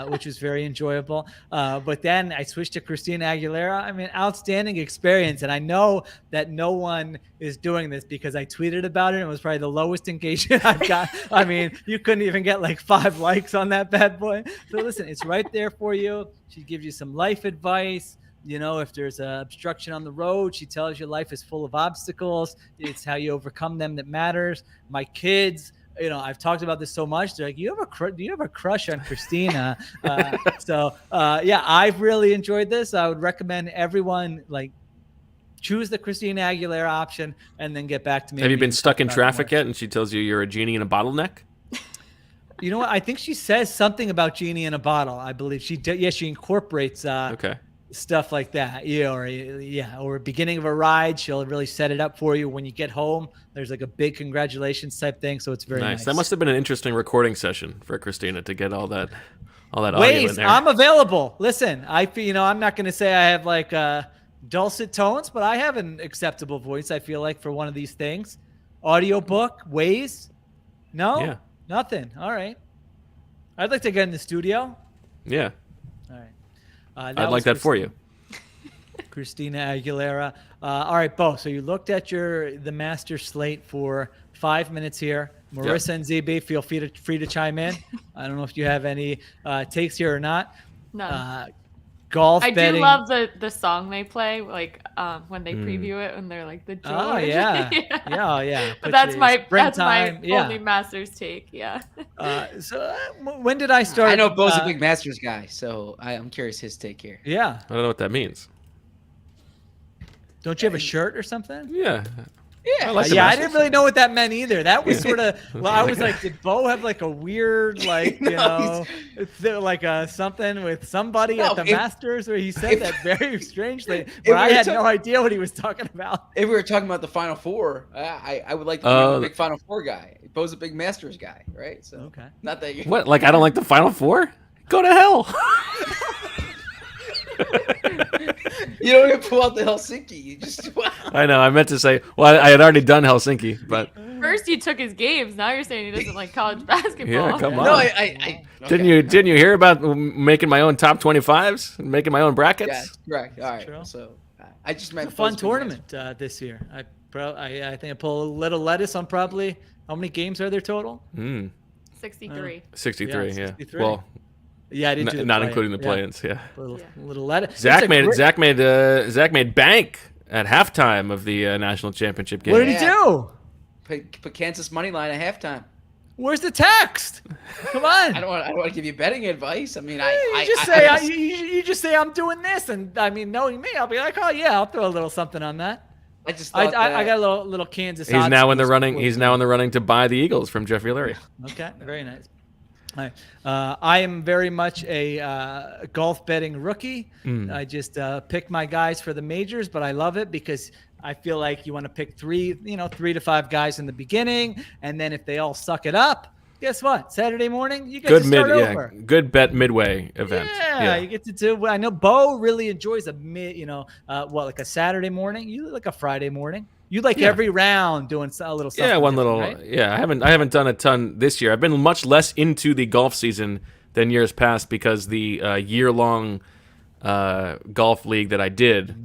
which was very enjoyable. But then I switched to Christina Aguilera. I mean, outstanding experience. And I know that no one is doing this because I tweeted about it. It was probably the lowest engagement I've got. I mean, you couldn't even get like 5 likes on that bad boy. So listen, it's right there for you. She gives you some life advice. You know, if there's an obstruction on the road, she tells you life is full of obstacles. It's how you overcome them that matters. My kids, you know, I've talked about this so much. They're like, do you have a crush on Christina? Yeah, I've really enjoyed this. I would recommend everyone like choose the Christina Aguilera option and then get back to me. Have you been stuck in traffic yet? And she tells you you're a genie in a bottleneck? You know what? I think she says something about genie in a bottle. I believe she incorporates. Okay. Stuff like that, or beginning of a ride, she'll really set it up for you when you get home. There's like a big congratulations type thing, so it's very nice. That must have been an interesting recording session for Christina to get all that audio in there. I'm available. Listen, I'm not going to say I have like dulcet tones, but I have an acceptable voice. I feel like for one of these things, audiobook, Waze, nothing. All right, I'd like to get in the studio. Yeah. All right. I'd like that for you. Christina Aguilera. All right, Bo. So you looked at the master slate for 5 minutes here. Marissa and ZB, feel free to chime in. I don't know if you have any takes here or not. No. Golf I betting. do love the song they play, like when they preview it, when they're like the George. Oh yeah, yeah. But that's my only Masters take. Yeah. When did I start? I know Bo's a big Masters guy, so I'm curious his take here. Yeah. I don't know what that means. Don't you have a shirt or something? Yeah. Yeah, I didn't really know what that meant either. That was sort of, I was like, did Bo have like a weird, like, something with somebody at the Masters where he said that very strangely, but I had no idea what he was talking about. If we were talking about the Final Four, I would like to be a big Final Four guy. Bo's a big Masters guy, right? So, okay. Not that you. What? Like, I don't like the Final Four? Go to hell. You don't even pull out the Helsinki. You just. I know. I meant to say. Well, I had already done Helsinki, but first you took his games. Now you're saying he doesn't like college basketball. Yeah, come on. No, okay. Didn't you hear about making my own top 25s and making my own brackets? Yeah, correct. All right. True. So I just meant it's a fun tournament this year. I think I pull a little lettuce on probably how many games are there total? 63. 63. Yeah. 63. Well. Yeah, I didn't not including the play-ins. Yeah, little lettuce. Zach made bank at halftime of the national championship game. What did he do? Put Kansas money line at halftime. Where's the text? Come on. I don't want to give you betting advice. I mean, you just say I'm doing this, and I mean, knowing me, I'll be like, oh yeah, I'll throw a little something on that. I just thought I got a little Kansas. He's now in the running. He's now in the running to buy the Eagles from Jeffrey Lurie. Okay, very nice. I am very much a golf betting rookie. I just pick my guys for the majors, but I love it because I feel like you want to pick 3 to 5 guys in the beginning, and then if they all suck it up, guess what? Saturday morning, you get to start over. Good bet midway event. Yeah, you get to do. I know Bo really enjoys a like a Saturday morning. You like a Friday morning. You like every round doing a little something. Yeah, one little. Right? Yeah, I haven't done a ton this year. I've been much less into the golf season than years past because the year-long golf league that I did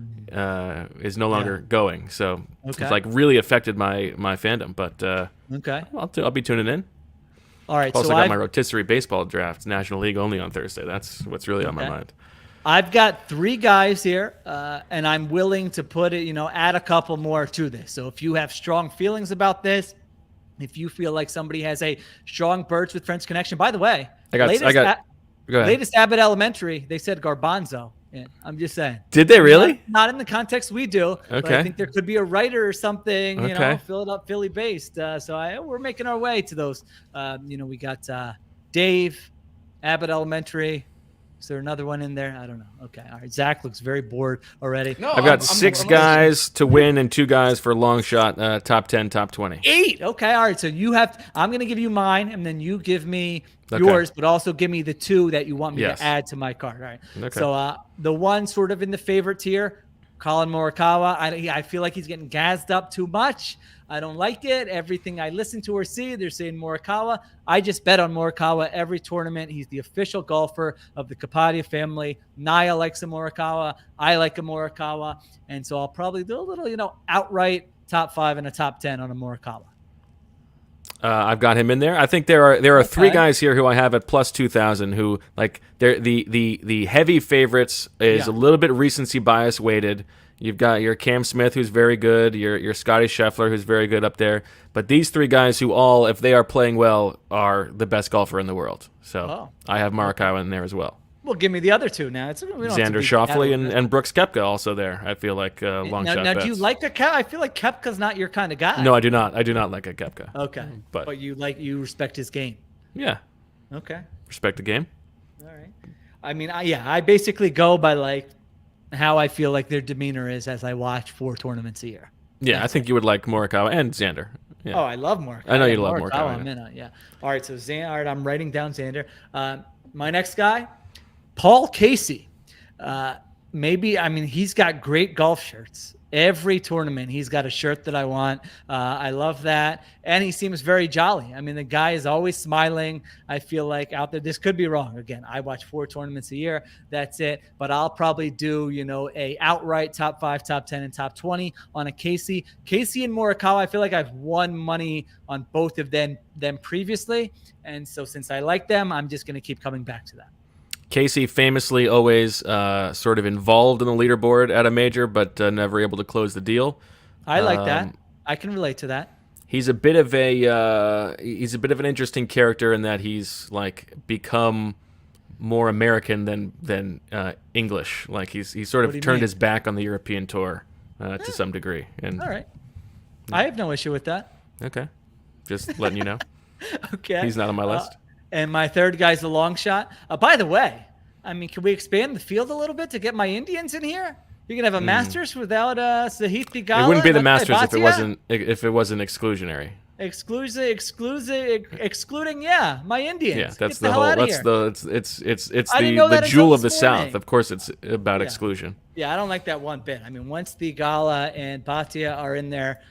is no longer going. So it's like really affected my fandom. But okay, I'll be tuning in. All right. Also got my rotisserie baseball draft, National League only on Thursday. That's what's really on my mind. I've got 3 guys here, and I'm willing to put it, add a couple more to this. So if you have strong feelings about this, if you feel like somebody has a strong Birds with Friends connection, by the way, go ahead. Latest Abbott Elementary, they said garbanzo. Yeah, I'm just saying. Did they really? Not in the context we do. Okay. But I think there could be a writer or something, Philly based. So we're making our way to those. We got Dave, Abbott Elementary. Is there another one in there? I don't know. Okay. All right. Zach looks very bored already. No, I've got 6 guys to win and 2 guys for long shot, top 10, top 20. 8. Okay. All right. So I'm going to give you mine, and then you give me yours, but also give me the 2 that you want me to add to my card. All right. Okay. So the one sort of in the favorite tier, Colin Morikawa, I feel like he's getting gassed up too much. I don't like it. Everything I listen to or see, they're saying Morikawa. I just bet on Morikawa every tournament. He's the official golfer of the Kapadia family. Naya likes a Morikawa. I like a Morikawa. And so I'll probably do a little, outright top 5 and a top 10 on a Morikawa. I've got him in there. I think there are 3 guys here who I have at plus 2,000 who like they're the heavy favorites is a little bit recency bias weighted. You've got your Cam Smith, who's very good, your Scotty Scheffler, who's very good up there. But these 3 guys who all, if they are playing well, are the best golfer in the world. So I have Morikawa in there as well. Well, give me the other 2 now. Xander Schauffele and Brooks Koepka also there. I feel like long shot now bets. do you like a Koepka? I feel like Koepka's not your kind of guy. No, I do not. I do not like a Koepka. Okay, but you respect his game. Yeah. Okay. Respect the game. All right. I mean, I basically go by like how I feel like their demeanor is as I watch 4 tournaments a year. Yeah, I think you would like Morikawa and Xander. Yeah. Oh, I love Morikawa. I know you love Morikawa. I'm in on, yeah. All right, so all right, I'm writing down Xander. My next guy, Paul Casey. He's got great golf shirts. Every tournament, he's got a shirt that I want. I love that. And he seems very jolly. I mean, the guy is always smiling. I feel like out there, this could be wrong. Again, I watch 4 tournaments a year. That's it. But I'll probably do, a outright top 5, top 10, and top 20 on a Casey. Casey and Morikawa, I feel like I've won money on both of them previously. And so since I like them, I'm just going to keep coming back to that. Casey famously always sort of involved in the leaderboard at a major, but never able to close the deal. I like that. I can relate to that. He's a bit of an interesting character in that he's like become more American than English. Like he's sort of turned his back on the European tour to some degree. And all right, I have no issue with that. Okay, just letting you know. Okay, he's not on my list. And my third guy's a long shot. By the way, can we expand the field a little bit to get my Indians in here? You can have a Masters without Sahith Theegala. It wouldn't be the Masters if it wasn't exclusionary. Excluding, my Indians. Yeah, that's the whole. It's the jewel of the South. Of course, it's about exclusion. Yeah, I don't like that one bit. I mean, once Theegala and Bhatia are in there,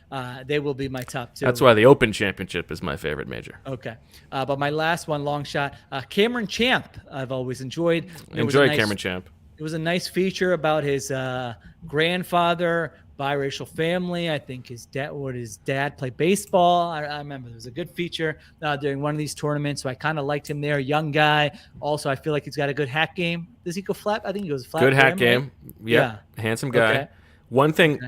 they will be my top 2. That's why the Open Championship is my favorite major. Okay, but my last one, long shot, Cameron Champ. I've always enjoyed. Cameron Champ. It was a nice feature about his grandfather, biracial family. I think his dad played baseball. I remember there was a good feature during one of these tournaments, so I kind of liked him there. Young guy. Also, I feel like he's got a good hat game. Does he go flat? I think he goes flat. Good hat game. Right? Yeah. Handsome guy. Okay. One thing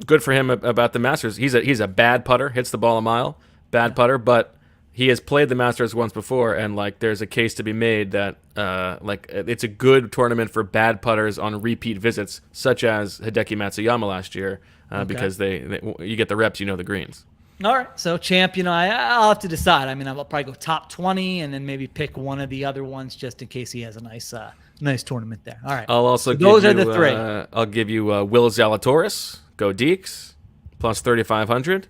good for him about the Masters, he's a bad putter, hits the ball a mile, bad putter, but he has played the Masters once before, and like there's a case to be made that it's a good tournament for bad putters on repeat visits, such as Hideki Matsuyama last year, because you get the reps, the greens. All right, so Champ, I'll have to decide. I mean, I'll probably go top 20, and then maybe pick one of the other ones just in case he has a nice tournament there. All right, I'll also those are the 3. I'll give you Will Zalatoris, go Deeks, plus 3,500.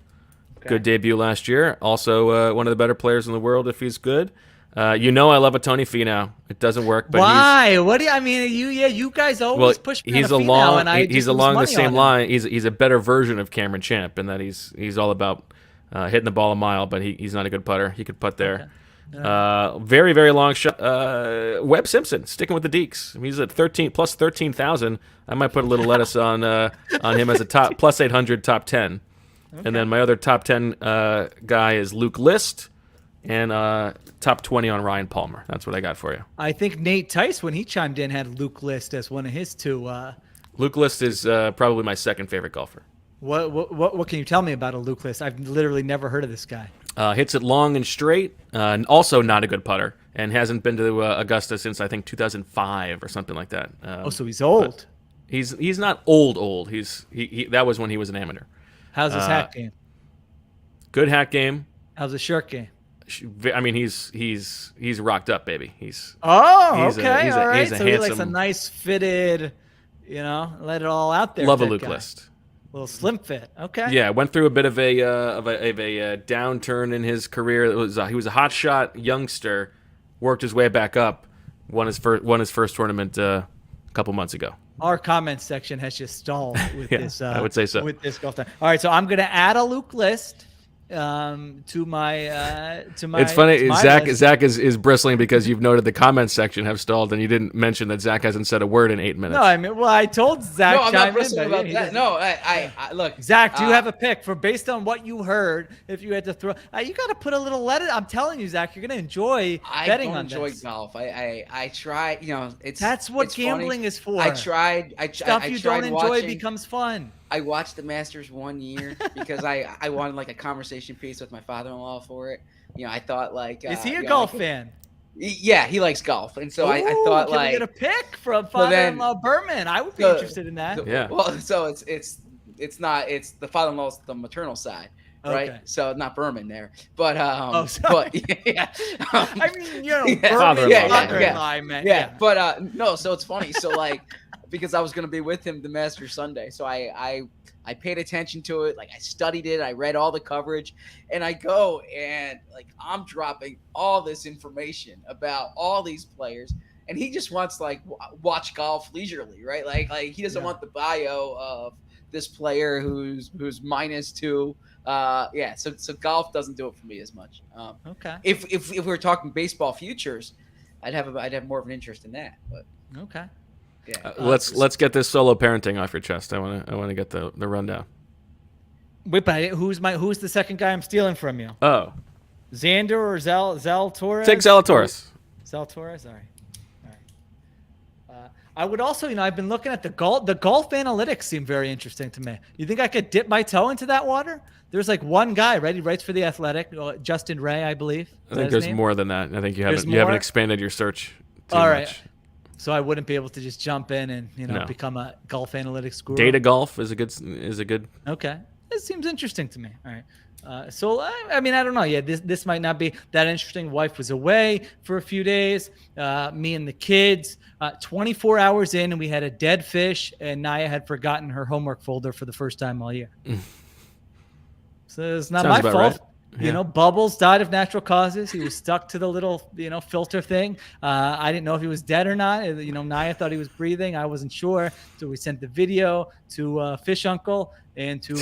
Good debut last year. Also, one of the better players in the world if he's good. I love a Tony Finau. It doesn't work, but why? What do you? You guys always push me he's on Finau, and I he's along the same line. He's a better version of Cameron Champ in that he's all about hitting the ball a mile, but he's not a good putter. He could putt there. Okay. Very, very long shot. Webb Simpson, sticking with the Deeks. He's at 13,000. I might put a little lettuce on him as a top plus 800 top 10. Okay. And then my other top 10 guy is Luke List, and top 20 on Ryan Palmer. That's what I got for you. I think Nate Teice, when he chimed in, had Luke List as one of his 2. Luke List is probably my second favorite golfer. What can you tell me about a Luke List? I've literally never heard of this guy. Hits it long and straight, and also not a good putter, and hasn't been to Augusta since I think 2005 or something like that. So he's old. He's not old. He that was when he was an amateur. How's his hat game? Good hat game. How's his shirt game? I mean, he's rocked up, baby. Okay. All right. So he likes a nice fitted, let it all out there. Love a Luke List. Little slim fit. Okay. Yeah, went through a bit of a downturn in his career. He was a hot shot youngster, worked his way back up, won his first tournament a couple months ago. Our comment section has just stalled with Yeah, this. I would say so. With this golf time. All right, so I'm gonna add a Luke list to my. It's funny. to my Zach list. Zach is bristling because you've noted the comments section have stalled, and you didn't mention that Zach hasn't said a word in 8 minutes. No, I mean, well, I told Zach. No, I'm chime not in, bristling but about he that. doesn't. No, I look. Zach, do you have a pick for based on what you heard? If you had to throw, you got to put a little let it. I'm telling you, Zach, you're gonna enjoy betting on enjoy this. golf. I try. That's what it's gambling funny. is for. I tried. Stuff I you tried don't enjoy watching, becomes fun. I watched the Masters 1 year because I wanted like a conversation piece with my father-in-law for it. I thought like. Is he a golf fan? Yeah, he likes golf, and so I thought can like. we get a pick from father-in-law Berman? I would be interested in that. Yeah. Well, so it's the father-in-law's the maternal side. Right, Okay. so not Berman there, but sorry. but yeah, I mean, Yeah. Berman, Father-in-law, father-in-law, I meant. yeah, but no, so it's funny. So like, because I was gonna be with him the Masters Sunday, so I paid attention to it. Like I studied it, I read all the coverage, and I go and like I'm dropping all this information about all these players, and he just wants like watch golf leisurely, right? Like he doesn't want the bio of this player who's -2. So golf doesn't do it for me as much. Okay. If we were talking baseball futures, I'd have more of an interest in that. But Okay. yeah, Let's get this solo parenting off your chest. I want to get the rundown. Wait, but who's the second guy I'm stealing from you? Oh, Xander or Zalatoris? take Zalatoris. Zalatoris. All right. I would also, I've been looking at the golf. The golf analytics seem very interesting to me. You think I could dip my toe into that water? There's like one guy, right? He writes for the Athletic, Justin Ray, I believe. I think there's more than that. I think you haven't more? expanded your search too All right. much. So I wouldn't be able to just jump in and No. become a golf analytics guru. Data golf is a good. Okay, this seems interesting to me. All right. So I mean, I don't know. Yeah, this might not be that interesting. Wife was away for a few days. Me and the kids. 24 hours in, and we had a dead fish, and Naya had forgotten her homework folder for the first time all year. So it's not Sounds my about fault. right. Yeah. Bubbles died of natural causes. He was stuck to the little, filter thing. I didn't know if he was dead or not. Naya thought he was breathing. I wasn't sure. So we sent the video to Fish Uncle and to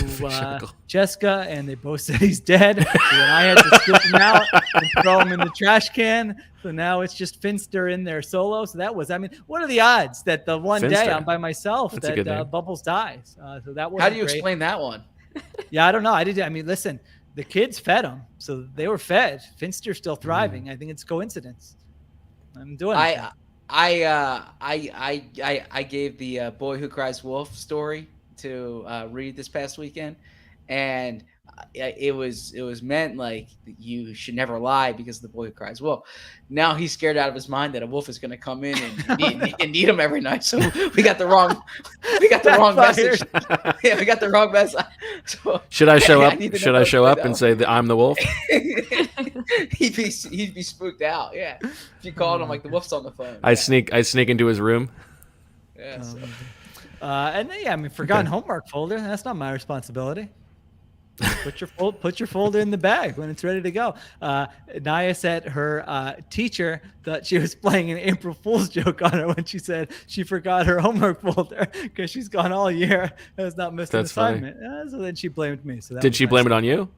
Jessica, and they both said he's dead. So then I had to scoop him out and throw him in the trash can. So now it's just Finster in there solo. So that was, what are the odds that the one Finster. day I'm by myself That's a good name. that Bubbles dies? So that was how do you explain that one? Yeah, I don't know. Listen, the kids fed him, so they were fed. Finster's still thriving. I think it's coincidence. I'm doing it. I gave the Boy Who Cries Wolf story to read this past weekend, and it was meant like you should never lie because of the Boy Who Cries Wolf. Now he's scared out of his mind that a wolf is going to come in and need him every night. So we got the wrong message. Yeah, we got the wrong message. So, Should I show up? Should I show up and say that I'm the wolf? he'd be spooked out. Yeah, if you called him like the wolf's on the phone. I sneak into his room. Yeah. So. And then, forgotten homework folder. That's not my responsibility. Put your folder in the bag when it's ready to go. Naya said her teacher thought she was playing an April Fool's joke on her when she said she forgot her homework folder because she's gone all year and has not missed an assignment. So then she blamed me. So did she blame it on you?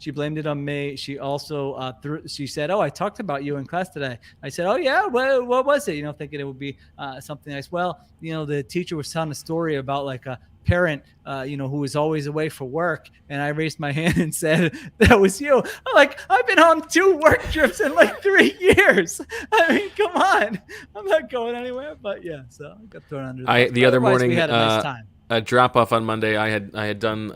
She blamed it on me. She also she said, "Oh, I talked about you in class today." I said, "Oh yeah, what was it?" Thinking it would be something nice. Well, the teacher was telling a story about like a parent, who was always away for work, and I raised my hand and said, "That was you." I'm like, I've been on 2 work trips in like 3 years. Come on, I'm not going anywhere. But yeah, so I got thrown under. The other morning, we had a nice time. A drop off on Monday, I had done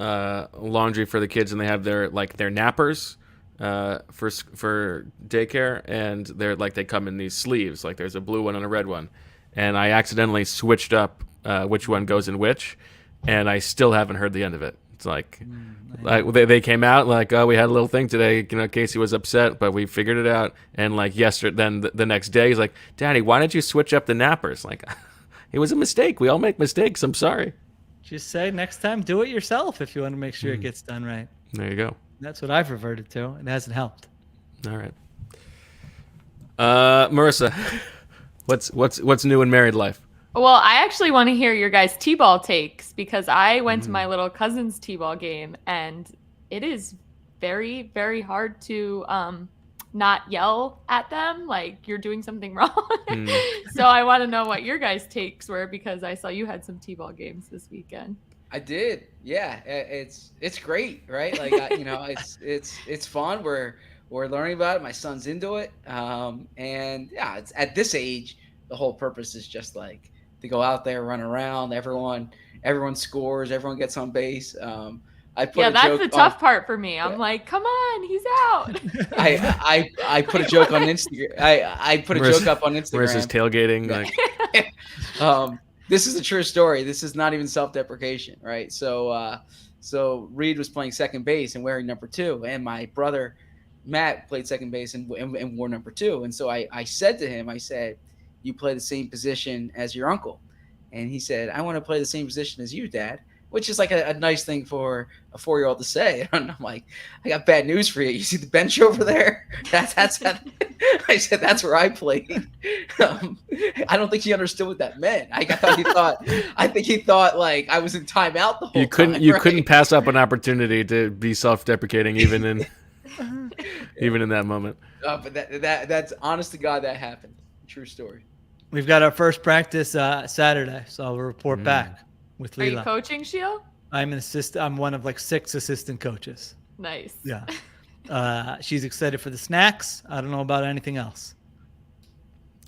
laundry for the kids, and they have their nappers for daycare, and they're like they come in these sleeves, like there's a blue one and a red one, and I accidentally switched up which one goes in which, and I still haven't heard the end of it. It's like they came out like, oh, we had a little thing today. Casey was upset, but we figured it out. And like yesterday, then the next day, he's like, Daddy, why did you switch up the nappers? Like, it was a mistake. We all make mistakes. I'm sorry. Just say next time, do it yourself if you want to make sure it gets done right. There you go. That's what I've reverted to. It hasn't helped. All right. Marissa, what's new in married life? Well, I actually want to hear your guys' T-ball takes because I went to my little cousin's T-ball game, and it is very, very hard to not yell at them like you're doing something wrong. So I want to know what your guys' takes were because I saw you had some T-ball games this weekend. I did. Yeah, it's great, right? Like it's fun. We're learning about it. My son's into it, and yeah, it's at this age. The whole purpose is just like to go out there, run around. Everyone scores. Everyone gets on base. That's the tough part for me. I'm like, come on, he's out. I put a joke on Instagram. I put a joke up on Instagram. Marissa's tailgating. Like, this is a true story. This is not even self-deprecation, right? So Reed was playing second base and wearing number 2, and my brother Matt played second base and wore number 2. And so I said to him, I said, "You play the same position as your uncle," and he said, "I want to play the same position as you, Dad." Which is like a nice thing for a 4-year-old to say. And I'm like, I got bad news for you. You see the bench over there? That's I said, that's where I played. I don't think he understood what that meant. I think he thought like I was in timeout the whole time. You couldn't pass up an opportunity to be self-deprecating even in that moment. But that's honest to God, that happened. True story. We've got our first practice Saturday, so I'll report back. With Are Leela. you coaching, Sheil? I'm an assistant. I'm one of like 6 assistant coaches. Nice. Yeah. She's excited for the snacks. I don't know about anything else.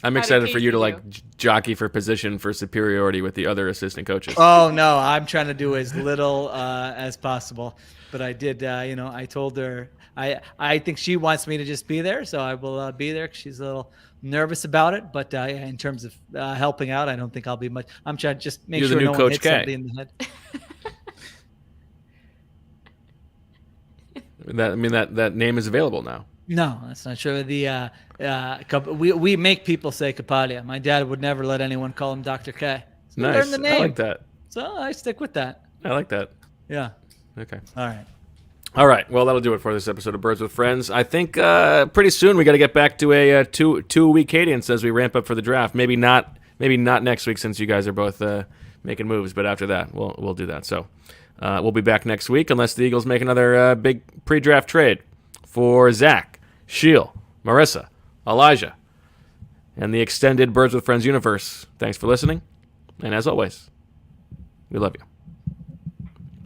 I'm excited for you to like jockey for position for superiority with the other assistant coaches. Oh no, I'm trying to do as little as possible. But I did, I told her I think she wants me to just be there, so I will be there. 'Cause she's a little nervous about it, but in terms of helping out, I don't think I'll be much. I'm trying to just make sure no one hits somebody in the head. That name is available now. No, that's not true. We make people say Kapadia. My dad would never let anyone call him Dr. K. So Nice. learn the name. I like that. So I stick with that. I like that. Yeah. Okay. All right. Well, that'll do it for this episode of Birds with Friends. I think pretty soon we got to get back to a two-week cadence as we ramp up for the draft. Maybe not next week since you guys are both making moves, but after that we'll do that. So we'll be back next week unless the Eagles make another big pre-draft trade for Zach, Sheil, Marissa, Elijah, and the extended Birds with Friends universe. Thanks for listening, and as always, we love you.